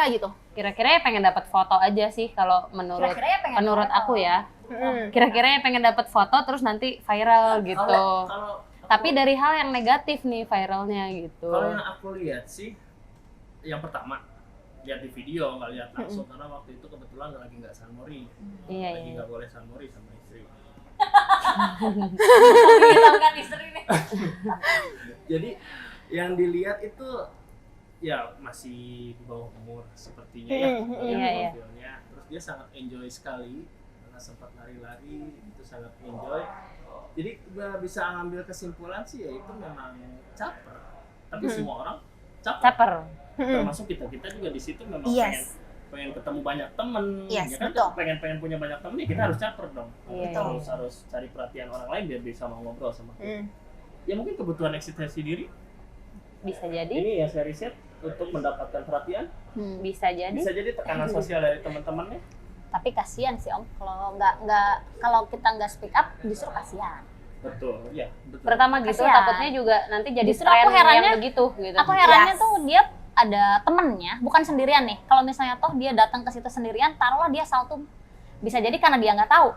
gitu. Kira-kira ya pengen dapat foto aja sih kalau menurut Kira-kira ya pengen menurut foto. aku ya. Mm. Kira-kira ya pengen dapat foto terus nanti viral gitu. Tapi dari hal yang negatif nih viralnya gitu. Kalau yang aku lihat sih, yang pertama lihat di video, nggak lihat langsung karena waktu itu kebetulan lagi nggak San Mori, Iya, lagi iya. nggak boleh San Mori sama istri. Kita kan istri nih. Jadi yang dilihat itu ya masih di bawah umur sepertinya ya, Iya, iya. profilnya. Terus dia sangat enjoy sekali karena sempat lari-lari, itu sangat enjoy. Jadi bisa ngambil kesimpulan sih ya itu memang caper. Tapi semua orang Caper. termasuk kita juga di situ memang Yes. pengen ketemu banyak temen, Yes, ya kan? betul. Pengen punya banyak temen, ya kita harus caper dong. Iya, Harus cari perhatian orang lain biar bisa mau ngobrol sama kita. Mm. Ya mungkin kebutuhan eksistensi diri. Bisa jadi. Ini yang saya riset untuk mendapatkan perhatian. Bisa jadi. Bisa jadi tekanan sosial dari teman-temannya. Tapi kasihan sih Om, kalau kita nggak speak up justru kasihan. Betul, ya. Betul. Pertama gitu Kasihan. takutnya juga nanti jadi Justru tren aku herannya- yang begitu gitu. Aku herannya Yes. tuh dia ada temennya, bukan sendirian nih. Kalau misalnya toh dia datang ke situ sendirian, taruhlah dia saltum. Bisa jadi karena dia nggak tahu.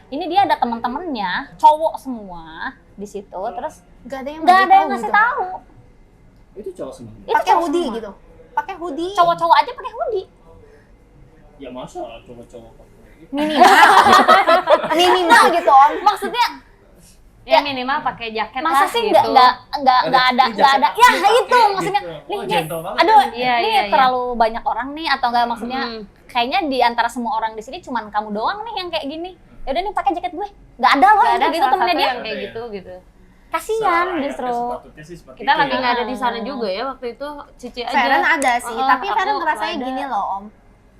Ini dia ada teman-temannya, cowok semua di situ, terus Gak ada yang nggak ada yang beritahu ngasih gitu. tahu. Itu cowok semua. Itu Pakai cowok hoodie semua. gitu. Pakai hoodie. Cowok-cowok aja pakai hoodie. Ya masa cowok-cowok pakai gitu. Minimal gitu Om. Maksudnya Ya minimal pakai jaket masa lah sih gitu. nggak ada ya itu maksudnya nih gentle banget. aduh Iya, ini iya, iya. terlalu banyak orang nih atau enggak maksudnya kayaknya di antara semua orang di sini cuman kamu doang nih yang kayak gini. Ya udah nih pakai jaket gue. Nggak ada loh Nggak yang ada kayak gitu salah temennya satu dia. yang kayak gitu gitu. Kasihan Selayaknya justru. sepatutnya sih seperti Kita itu lagi ya. nggak ada di sana juga ya waktu itu Cici aja. Feren ada sih, tapi aku Feren ngerasanya ada. gini loh Om.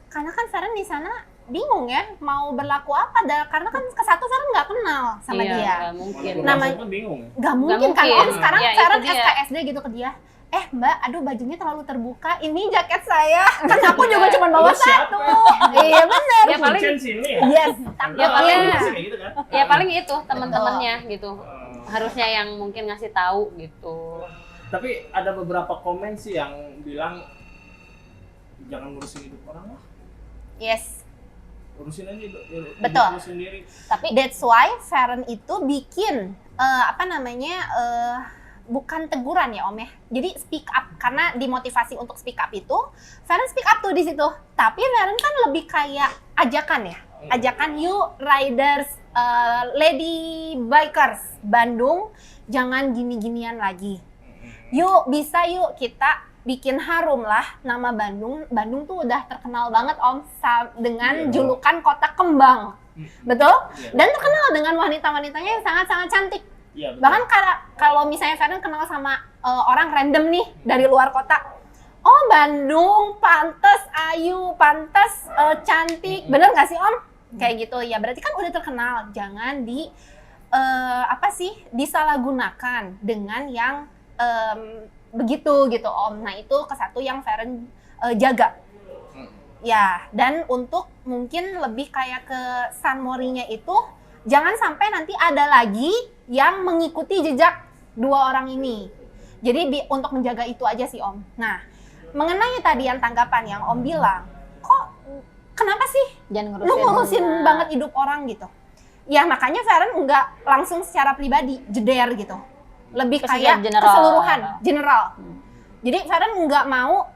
Karena kan Feren di sana bingung ya mau berlaku apa, karena kan ke satu Feren nggak kenal sama Iya, dia. nggak mungkin. Walaupun Namanya- langsung pun bingung ya. Gak mungkin kan mungkin. Om, sekarang Ya, itu Feren dia. SKSD gitu ke dia. Mbak, aduh bajunya terlalu terbuka, ini jaket saya. Kan aku juga cuma bawa Lu siapa? satu. Iya bener. Ya, paling- Kuncen sini ya. Yes. Ya paling Iya, kayak gitu kan. ya paling itu teman-temannya gitu. Harusnya yang mungkin ngasih tahu gitu. Tapi ada beberapa komen sih yang bilang jangan ngurusin hidup orang lah, Yes. urusin aja hidup Betul. lu sendiri. Tapi That's why Feren itu bikin bukan teguran ya Om ya. Jadi speak up, karena dimotivasi untuk speak up itu Feren speak up tuh di situ. Tapi Feren kan lebih kayak ajakan ya. Ajakan yuk riders, lady bikers Bandung jangan gini-ginian lagi. Yuk bisa yuk kita bikin harum lah nama Bandung. Bandung tuh udah terkenal banget Om dengan Iya. julukan kota kembang. Betul? Iya. Dan terkenal dengan wanita-wanitanya yang sangat-sangat cantik. Iya, betul. Bahkan kalau misalnya Feren kenal sama orang random nih dari luar kota, oh Bandung, pantes ayu, pantes cantik, bener nggak sih Om? Kayak gitu ya, berarti kan udah terkenal. Jangan disalahgunakan dengan yang begitu gitu Om. Nah itu kesatu yang Feren jaga. Ya, dan untuk mungkin lebih kayak ke San Mori-nya itu, jangan sampai nanti ada lagi yang mengikuti jejak dua orang ini. Jadi untuk menjaga itu aja sih Om. Nah, mengenai tadi yang tanggapan yang Om bilang, kok kenapa sih jangan lu ngurusin banget hidup orang gitu? Ya makanya Feren nggak langsung secara pribadi jeder gitu. Lebih kayak General. keseluruhan, general. Jadi Feren nggak mau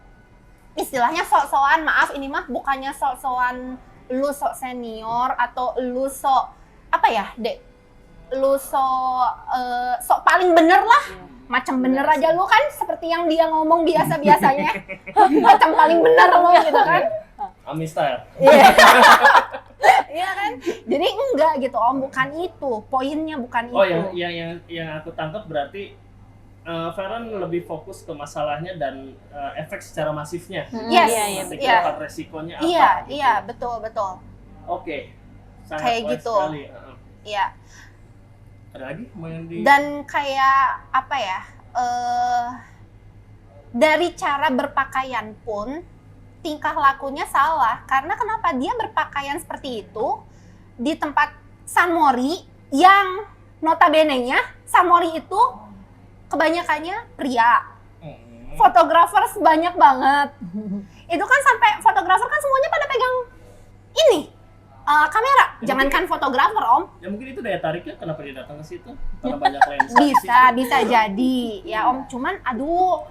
istilahnya sok-sokan, maaf ini mah bukannya sok-sokan lu sok senior atau lu sok apa ya, Dek? Lu sok paling bener lah. Macam bener aja lu kan seperti yang dia ngomong biasa-biasanya. Macam paling bener lu gitu kan. Ami style. Iya. Iya kan? Jadi enggak gitu Om, bukan itu. Poinnya bukan Oh, itu. yang aku tangkap berarti Feren lebih fokus ke masalahnya dan efek secara masifnya. Yes, Iya, iya, Nanti iya. ke depan resikonya apa? Iya, gitu. iya, betul, betul. Oke. Sangat Kayak wise gitu. sekali. Iya. Ada lagi mau yang di Dan kayak apa ya? Dari cara berpakaian pun tingkah lakunya salah. Karena kenapa dia berpakaian seperti itu di tempat Sunmori yang notabene-nya Sunmori itu kebanyakannya pria. Fotografer banyak banget. Itu kan sampai fotografer kan semuanya pada pegang ini kamera. Jangankan fotografer Om, Ya mungkin itu daya tariknya kenapa dia datang ke situ? Karena banyak lensa. di situ. bisa jadi ya Om. Cuman aduh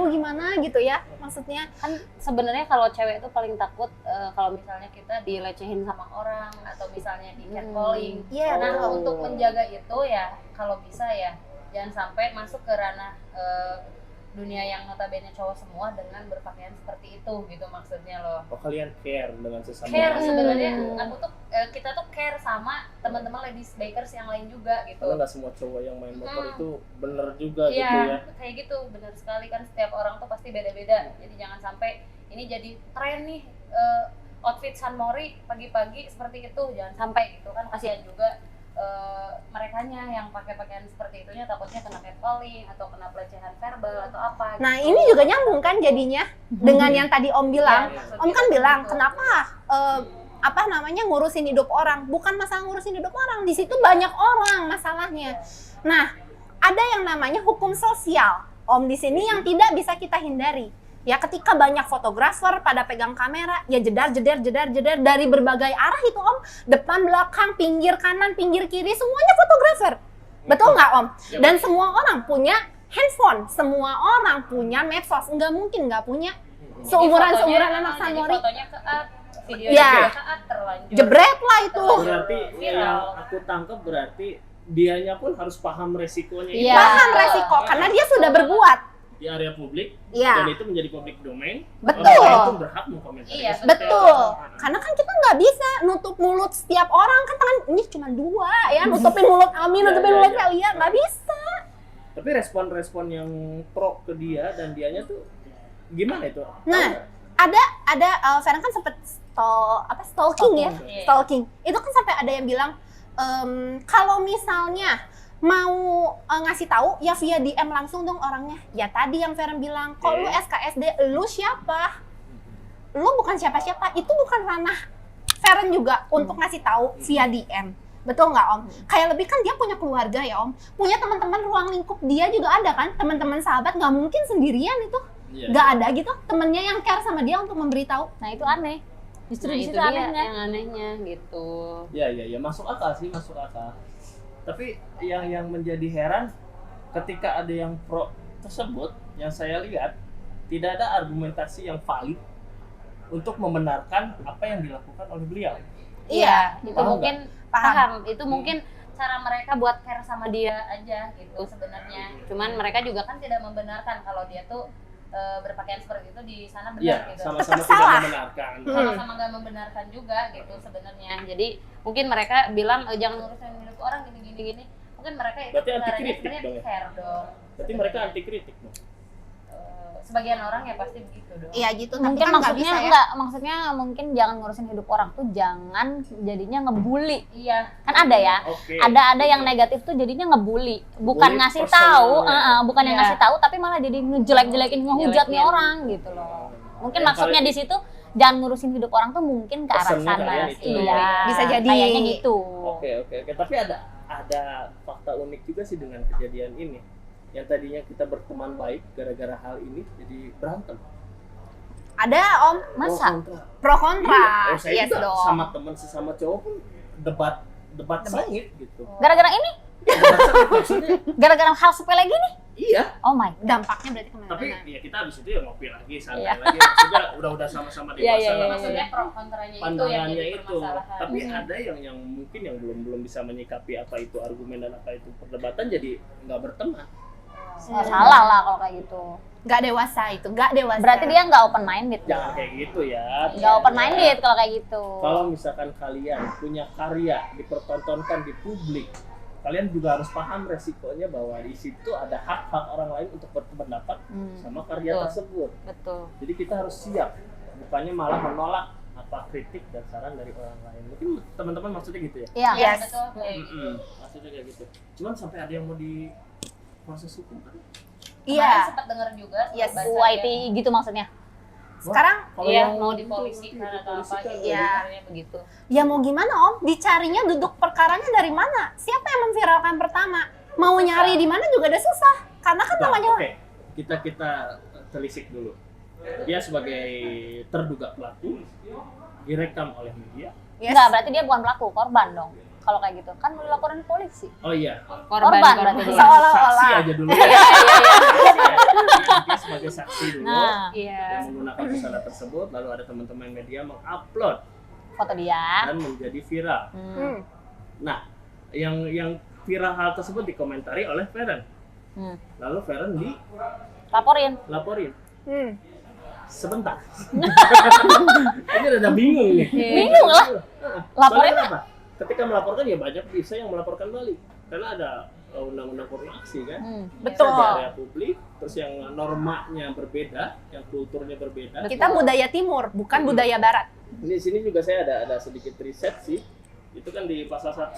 gimana gitu ya maksudnya. Kan sebenarnya kalau cewek itu paling takut kalau misalnya kita dilecehin sama orang atau misalnya di catcalling. Iya, Nah, betul. untuk menjaga itu ya kalau bisa ya jangan sampai masuk ke ranah dunia yang notabene cowok semua dengan berpakaian seperti itu gitu maksudnya loh. Oh, kalian care dengan sesama Care orang. sebenarnya aku tuh kita tuh care sama teman-teman ladies bikers yang lain juga gitu. Karena nggak semua cowok yang main motor itu bener juga gitu Iya, ya. kayak gitu, benar sekali kan setiap orang tuh pasti beda-beda. Jadi jangan sampai ini jadi tren nih outfit Sunmori pagi-pagi seperti itu, jangan sampai gitu kan kasihan juga merekanya yang pakai pakaian seperti itunya takutnya kena catcalling atau kena pelecehan verbal atau apa. Nah gitu. ini juga nyambung kan jadinya dengan yang tadi Om bilang. Iya, Om kan bilang gitu. kenapa apa namanya ngurusin hidup orang? Bukan masalah ngurusin hidup orang, di situ banyak orang masalahnya. Nah ada yang namanya hukum sosial Om di sini yang tidak bisa kita hindari. Ya ketika banyak fotografer pada pegang kamera, ya jedar dari berbagai arah itu Om, depan, belakang, pinggir kanan, pinggir kiri, semuanya fotografer. Betul nggak Om? Dan semua orang punya handphone, semua orang punya medsos, nggak mungkin nggak punya. Jadi Seumuran fotonya- anak jadi Sunmori, fotonya ke up, videonya Ya. juga ke up, terlanjur. jebret lah itu. Berarti Viral. yang aku tangkap berarti dianya pun harus paham resikonya itu Iya. Paham resiko, karena dia sudah berbuat. di area publik Iya. dan itu menjadi public domain. Betul. Orang lain pun berhak mengkomentari. Iya, seperti Betul, apa. karena kan kita nggak bisa nutup mulut setiap orang kan tangan ini cuma dua ya, nutupin mulut Ami, nutupin mulut Velia, nggak bisa. Tapi respon-respon yang pro ke dia dan dianya tuh gimana itu? Nah, ada Feren kan sempet stalking ya, Iya. stalking. Itu kan sampai ada yang bilang kalau misalnya mau ngasih tahu ya via DM langsung dong orangnya. Ya tadi yang Feren bilang, kok lu SKSD, lu siapa? Lu bukan siapa-siapa, itu bukan ranah Feren juga untuk ngasih tahu via DM. Betul nggak Om? Kayak lebih kan dia punya keluarga ya Om, punya teman-teman ruang lingkup dia juga ada kan, teman-teman sahabat, nggak mungkin sendirian itu. Iya. Nggak ada gitu temennya yang care sama dia untuk memberitahu. Nah itu aneh. Justru Nah, di itu situ dia anehnya. yang anehnya gitu. Ya, masuk akal sih, masuk akal. Tapi yang menjadi heran ketika ada yang pro tersebut, yang saya lihat tidak ada argumentasi yang valid untuk membenarkan apa yang dilakukan oleh beliau. Iya, Itu Paham mungkin Paham. paham. Itu mungkin cara mereka buat care sama dia aja gitu sebenarnya. Cuman mereka juga kan tidak membenarkan kalau dia tuh berpakaian seperti itu di sana benar Iya, gitu. sama-sama Tetap tidak salah. membenarkan. Sama-sama nggak membenarkan juga gitu sebenarnya. Jadi mungkin mereka bilang jangan ngurusin hidup orang gini. Mungkin mereka itu Berarti anti caranya kritik sebenarnya dong ya? care dong. Berarti mereka anti kritik dong. Sebagian orang ya pasti begitu dong. Iya gitu, tapi Mungkin kan nggak maksudnya bisa ya. enggak, maksudnya mungkin jangan ngurusin hidup orang tuh jangan jadinya ngebully. Iya. Kan ada ya. Oke. Ada yang negatif tuh jadinya ngebully, bukan Bully ngasih personal tahu, ya. bukan yang Iya. ngasih tahu tapi malah jadi ngejelek-jelekin, ngehujat nih Ngejelekin. orang gitu loh. Mungkin Yang maksudnya paling- di situ jangan ngurusin hidup orang tuh mungkin ke arah Pesannya sana. kalian itu. Iya. Bisa jadi. Kayaknya gitu. Oke. Tapi ada fakta unik juga sih dengan kejadian ini. Yang tadinya kita berteman baik gara-gara hal ini jadi berantem. Ada Om, Masa? pro kontra. Iya, saya Yes juga dong. sama teman sesama cowok pun debat sengit gitu. Gara-gara ini? Debat sengit maksudnya Gara-gara hal sepele gini? iya. Oh my. Dampaknya berarti kemana-mana. Tapi ya kita habis itu ya ngopi lagi, santai Iya. lagi. Maksudnya udah sama-sama Iya, dewasa iya, lah. iya. Maksudnya pro kontranya itu yang Pandangannya jadi itu. permasalahan. Tapi ada yang mungkin yang belum bisa menyikapi apa itu argumen dan apa itu perdebatan jadi nggak berteman. salah lah kalau kayak gitu. Nggak dewasa itu, nggak dewasa. Berarti dia nggak open minded. Jangan kayak gitu ya. Nggak open minded kalau kayak gitu. Kalau misalkan kalian punya karya dipertontonkan di publik, kalian juga harus paham resikonya bahwa di situ ada hak-hak orang lain untuk berpendapat sama karya Betul. tersebut. Betul. Jadi kita harus siap, bukannya malah menolak apa kritik dan saran dari orang lain. Mungkin teman-teman maksudnya gitu ya? Iya, Yes. betul. Maksudnya kayak gitu. Cuman sampai ada yang mau di proses hukum kan? Kemarin Iya. sempat denger juga, Yes. baca UIT gitu maksudnya. Sekarang Kalau Iya, yang mau itu dipolisikan atau apa dipolisikan, gitu. Iya. Sebenarnya begitu. ya mau gimana Om? Dicarinya duduk perkaranya dari mana? Siapa yang memviralkan pertama? Mau nyari di mana juga udah susah. Karena kan Nah, namanya oke. Kita telisik dulu. Dia sebagai terduga pelaku direkam oleh media. Yes. Enggak, berarti dia bukan pelaku, korban dong. Kalau kayak gitu kan mau dilaporin polisi. Oh iya. Korban berarti dia. Seolah-olah. Saksi aja dulu. Iya, iya, iya. Dia sebagai saksi dulu. Nah, Iya. Yang menggunakan busana tersebut, lalu ada teman-teman media mengupload foto dia. dan menjadi viral. Hmm. Nah, yang viral hal tersebut dikomentari oleh Feren. Lalu Feren Laporin. Hmm. sebentar. Ini rada bingung nih. Bingung lah. Laporin Soalnya apa? Ketika melaporkan ya banyak bisa yang melaporkan balik. Karena ada undang-undang pornografi kan. Betul. Bisa di area publik, terus yang normanya berbeda, yang kulturnya berbeda. Kita budaya timur, bukan budaya barat. Di sini juga saya ada sedikit riset sih. Itu kan di pasal 1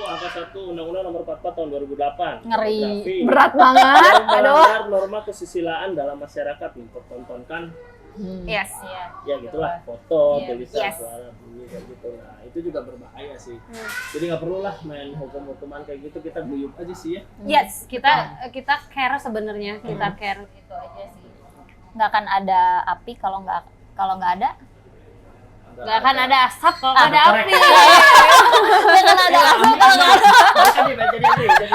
angka 1 Undang-Undang Nomor 44 tahun 2008. Ngeri. Pornografi. Berat banget. Yang Aduh. melanggar norma kesusilaan dalam masyarakat mempertontonkan Yes. Iya. ya gitulah foto, Iya, tulisan, yes. suara, bunyi kayak gitu. Nah itu juga berbahaya sih. Jadi nggak perlu lah main hukum-hukuman kayak gitu, kita guyup aja sih ya. Yes. Kita care sebenarnya, kita care. Itu aja sih. Nggak akan ada api kalau nggak ada. Nggak akan ada asap kalau nggak ada korek. api. Nggak akan ada asap kalau nggak ada.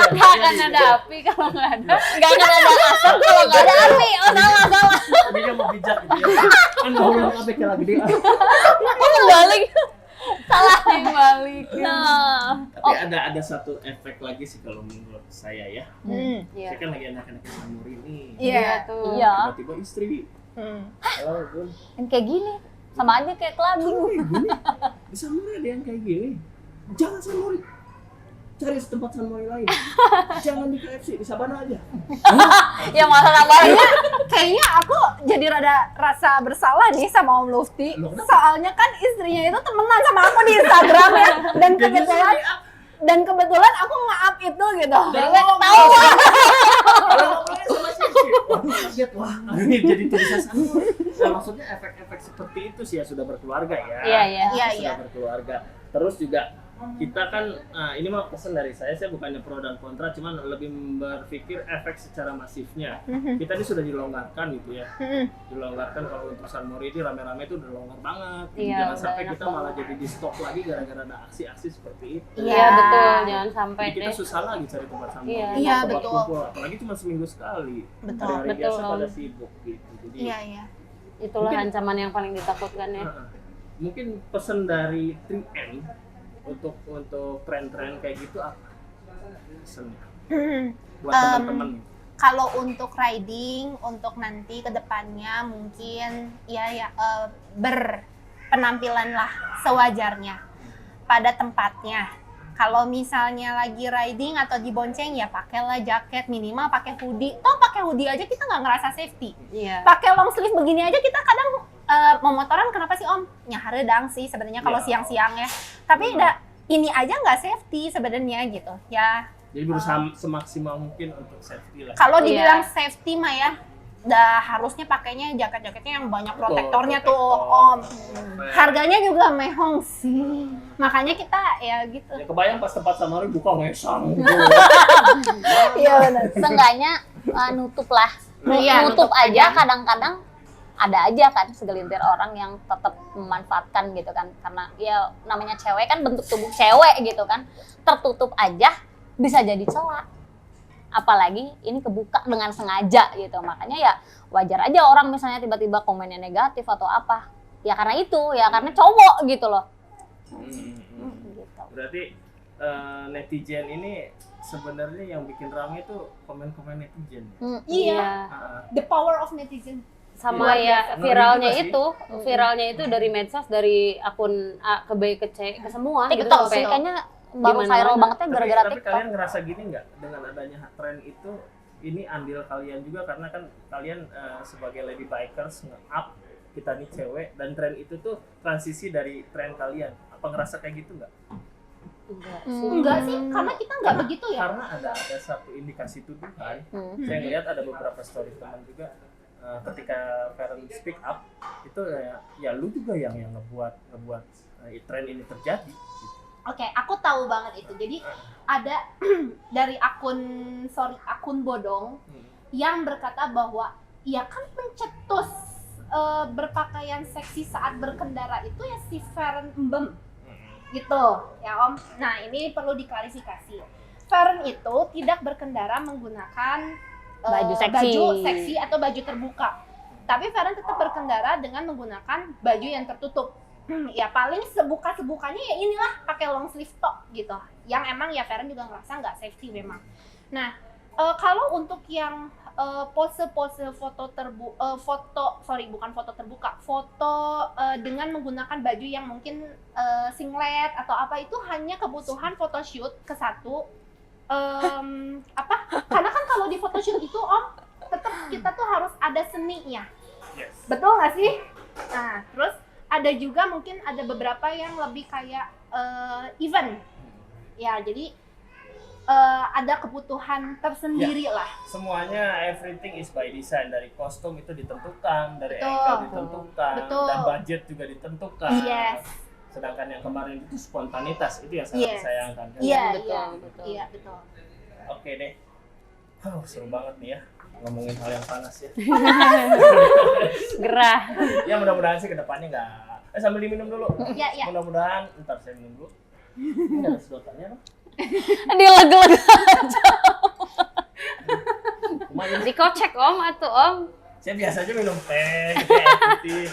Nggak akan ada api kalau nggak ada. Nggak akan ada asap kalau nggak ada api. Oh salah. Ini kan mau bijak gitu ya. Kan mau yang apa kayak lagi dia. Balik. Salah. Balik. Nah. Tapi ada satu efek lagi sih kalau menurut saya ya. Hmm. Iya. Saya kan lagi anak-anak samuri nih. Iya. tuh. Iya. Tiba-tiba istri, Hmm. halo Bun. Yang kayak gini. Sama aja kayak kelabing. Kalau kayak gini, di Samuri ada yang kayak gini. Jangan Samuri. Cari tempat Samuri lain. Jangan di KFC, di Sabana aja. Ya malah namanya. Kayaknya aku jadi rasa bersalah nih sama Om Lufti. Loh, kenapa? Soalnya kan istrinya itu temenan sama aku di Instagram ya. Dan kebetulan aku nge-up itu gitu. Dari Nggak ngomong. ketahuan. Kalau ngomongnya sama Sisi, waduh kaget, wah ini jadi tulisan Samuri. Nah, maksudnya efek-efek seperti itu sih ya sudah berkeluarga ya. Iya, iya. Iya, Sudah iya. berkeluarga. Terus juga kita kan, ini mah pesan dari saya bukannya pro dan kontra, cuman lebih berpikir efek secara masifnya. Kita ini sudah dilonggarkan gitu ya. Dilonggarkan kalau untuk Samuri ini rame-rame itu udah longgar banget. Iya, Jangan udah sampai enak kita malah jadi di stop lagi gara-gara ada aksi-aksi seperti itu. Iya. Iya betul, jangan sampai Jadi kita deh. susah lagi cari tempat Samuri. Iya. Iya, tempat betul. kumpul. Apalagi cuma seminggu sekali. Betul. Hari-hari Betul. biasa pada sibuk gitu. Jadi Iya, iya. Itulah Mungkin- ancaman yang paling ditakutkan ya. mungkin pesan dari 3M untuk tren-tren kayak gitu apa? Pesannya buat teman-teman. Kalau untuk riding, untuk nanti ke depannya mungkin berpenampilanlah sewajarnya pada tempatnya. Kalau misalnya lagi riding atau dibonceng ya pakailah jaket, minimal pakai hoodie. Toh pakai hoodie aja kita nggak ngerasa safety. Iya. Pakai long sleeve begini aja kita kadang mau motoran kenapa sih Om? Nyaharedang sih sebenarnya kalau Ya. siang-siang ya. Tapi ini aja nggak safety sebenarnya gitu. Ya Jadi berusaha semaksimal mungkin untuk safety lah. kalau Iya. dibilang safety mah ya, harusnya pakainya jaket-jaketnya yang banyak protektornya tuh, protektor. Om. Harganya juga mehong sih. Makanya kita ya gitu. Ya kebayang pas tempat Samuri buka ngesang. Iya benar. Seenggaknya nutup lah. Iya, nutup nutup aja aja. kadang-kadang ada aja kan segelintir orang yang tetap memanfaatkan gitu kan. Karena ya namanya cewek kan bentuk tubuh cewek gitu kan. Tertutup aja bisa jadi celah. Apalagi ini kebuka dengan sengaja gitu. Makanya ya wajar aja orang misalnya tiba-tiba komennya negatif atau apa. Ya karena itu, ya karena cowok gitu loh. Gitu. Berarti netizen ini sebenarnya yang bikin ramai itu komen-komen netizen. Iya, Ah, the power of netizen. Sama Luar ya biasa. viralnya itu dari medsos, dari akun A ke B ke C ke semua gitu, TikTok sampai sih kayaknya baru Gimana-mana. viral bangetnya gara-gara tapi TikTok. kalian ngerasa gini nggak dengan adanya tren itu, ini andil kalian juga karena kan kalian sebagai lady bikers nge-up kita nih cewek, dan tren itu tuh transisi dari tren kalian. Apa ngerasa kayak gitu nggak? Enggak sih, karena kita nggak begitu ya. Karena ada satu indikasi tuduhan. Saya ngeliat ada beberapa story teman juga, ketika parent speak up itu ya lu juga yang ngebuat tren ini terjadi gitu. Oke, aku tahu banget itu. Jadi ada dari akun bodong yang berkata bahwa ya kan pencetus berpakaian seksi saat berkendara itu ya si Feren Mbem gitu ya Om. Nah ini perlu diklarifikasi. Feren itu tidak berkendara menggunakan Baju seksi. atau baju terbuka. Tapi Feren tetap berkendara dengan menggunakan baju yang tertutup. Ya paling sebuka-sebukanya ya inilah pakai long sleeve top gitu. Yang emang ya Feren juga ngerasa nggak safety memang. Nah kalau untuk yang pose-pose foto dengan menggunakan baju yang mungkin singlet atau apa, itu hanya kebutuhan photoshoot ke satu. Karena kan kalau di photoshoot itu Om, tetap kita tuh harus ada seninya. Yes. Betul nggak sih? Nah, terus ada juga mungkin ada beberapa yang lebih kayak event. Ya, jadi ada kebutuhan tersendiri lah. Semuanya everything is by design, dari kostum itu ditentukan, dari Betul. angle ditentukan, Betul. dan budget juga ditentukan. Yes. Sedangkan yang kemarin itu spontanitas, itu yang sangat Yes. disayangkan. Iya, betul, iya. betul. Iya, betul. Oke deh. Seru banget nih ya ngomongin hal yang panas ya. gerah. Ya mudah-mudahan sih kedepannya nggak. Sambil diminum dulu. Iya, iya. Mudah-mudahan ntar saya minum dulu. Ini ada sedotannya loh. Dia lega-lega. Lumayan. Dikocek Om atuh Om. Saya biasanya minum teh, gitu, air putih.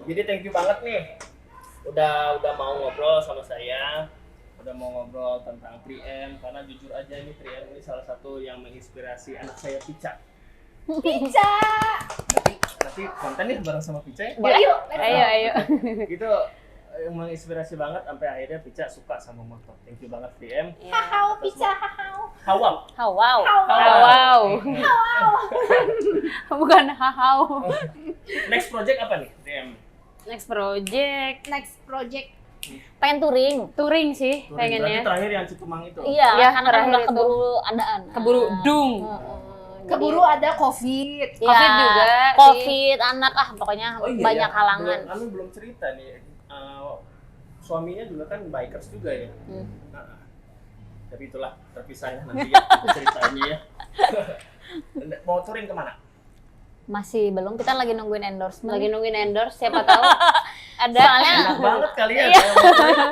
Jadi thank you banget nih. Udah mau ngobrol sama saya. Udah mau ngobrol tentang 3M, karena jujur aja ini 3M ini salah satu yang menginspirasi anak saya Pica. Pica. Nanti konten nih bareng sama Pica ya. Ayo, Ayo. Gitu yang menginspirasi banget sampai akhirnya Pica suka sama motor. Thank you banget 3M. Hahau, Pica, hahau. Hawam. Oh, wow. Wow. Bukan hahau. Next project apa nih 3M? Next project Next project. Pengen touring. touring sih Berarti pengennya. terakhir yang Cikumang itu. Iya, Ya, karena kan terakhir udah itu. keburu adaan. Keburu dung. Keburu ada COVID. Iya, Covid juga sih. Covid, anak pokoknya Oh iya, banyak ya. halangan. Kami belum cerita nih. Suaminya juga kan bikers juga ya. Nah, tapi itulah terpisahnya nanti ya ceritanya ya. Mau touring kemana? Masih belum, kita lagi nungguin endorsement. Lagi nungguin endorse, siapa tahu ada. Soalnya Enak banget kalian. Iya.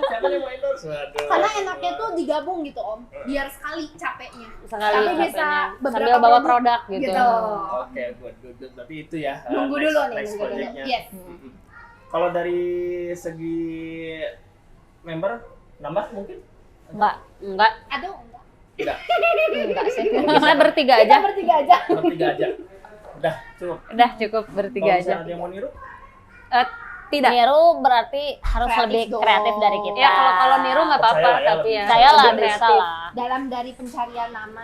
Siapa yang mau endorse? Waduh. Karena enaknya tuh digabung gitu Om, biar sekali capeknya. Sekali Tapi bisa capeknya. beberapa Sambil bawa produk produk gitu. Oke, good. Berarti itu ya. Nunggu next- dulu nih, next nunggu dulu. project-nya. Yes. Kalau dari segi member nambah mungkin? Enggak. Aduh, enggak. Tidak. enggak sih. Kita bertiga Kita aja. bertiga aja. Bertiga aja. Udah cukup. Udah cukup bertiga Kalau aja. misalnya ada yang mau niru? Tidak. Niru berarti harus Kreatif lebih dong. kreatif dari kita. Ya kalau niru nggak apa-apa, Percaya lah ya, tapi ya. lebih Saya lah lebih bisa kreatif. lah. Dalam dari pencarian nama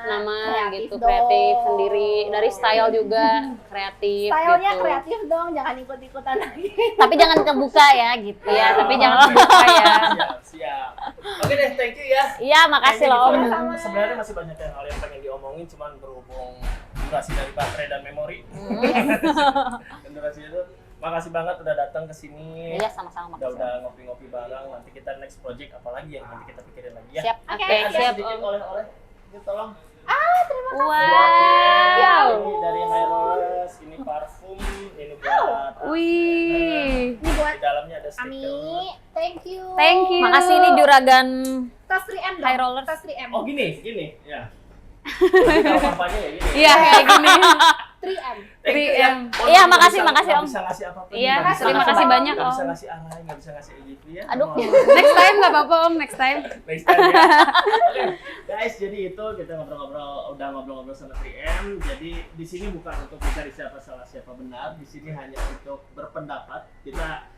Gitu, dong. kreatif sendiri. Dari style juga kreatif. Stylenya gitu. kreatif dong, jangan ikut-ikutan lagi. Tapi jangan kebuka ya gitu. Iya, tapi jangan kebuka ya. Siap. Oke deh, thank you ya. Iya, makasih Kayaknya loh Om. gitu. Sama-sama. Sebenarnya masih banyak hal yang pengen diomongin, cuman berhubung durasi dari baterai dan memori. Dan durasi itu, makasih banget udah datang ke sini. Iya, sama-sama makasih. Udah ngopi-ngopi bareng. Nanti kita next project apa lagi yang nanti kita pikirin lagi ya. Siap. Oke, Oke, Ada siap sedikit Om. oleh-oleh. Ini tolong. Wow. Ini dari High Rollers, ini parfum, ini buat Wih. Ini buat di dalamnya ada stiker. Ami, thank you. Thank you. Makasih ini juragan Tas 3M dong. High rollers. Tas 3M. Oh gini, ya. Kalau kampanye ya gini. Iya, kayak gini. 3M. 3M. Iya, makasih, makasih, Om. Nggak bisa ngasih apapun. Iya, nggak bisa terima ngasih kasih apa, banyak, nggak bisa Om. ngasih arah, nggak bisa ngasih gitu ya. Aduh. Next time nggak apa-apa Om, next time. Next time ya. Oke, guys, jadi itu kita ngobrol-ngobrol sama 3M. Jadi di sini bukan untuk mencari siapa salah siapa benar, di sini hanya untuk berpendapat. Kita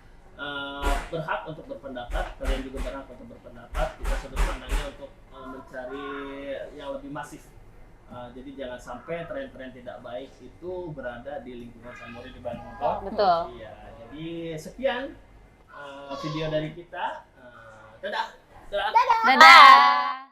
berhak untuk berpendapat, kalian juga berhak untuk berpendapat. Kita sudut pandangnya untuk mencari yang lebih masif. Jadi jangan sampai tren-tren tidak baik itu berada di lingkungan Sunmori di Bandung. Betul. Iya, jadi sekian video dari kita. Dadah. Dadah.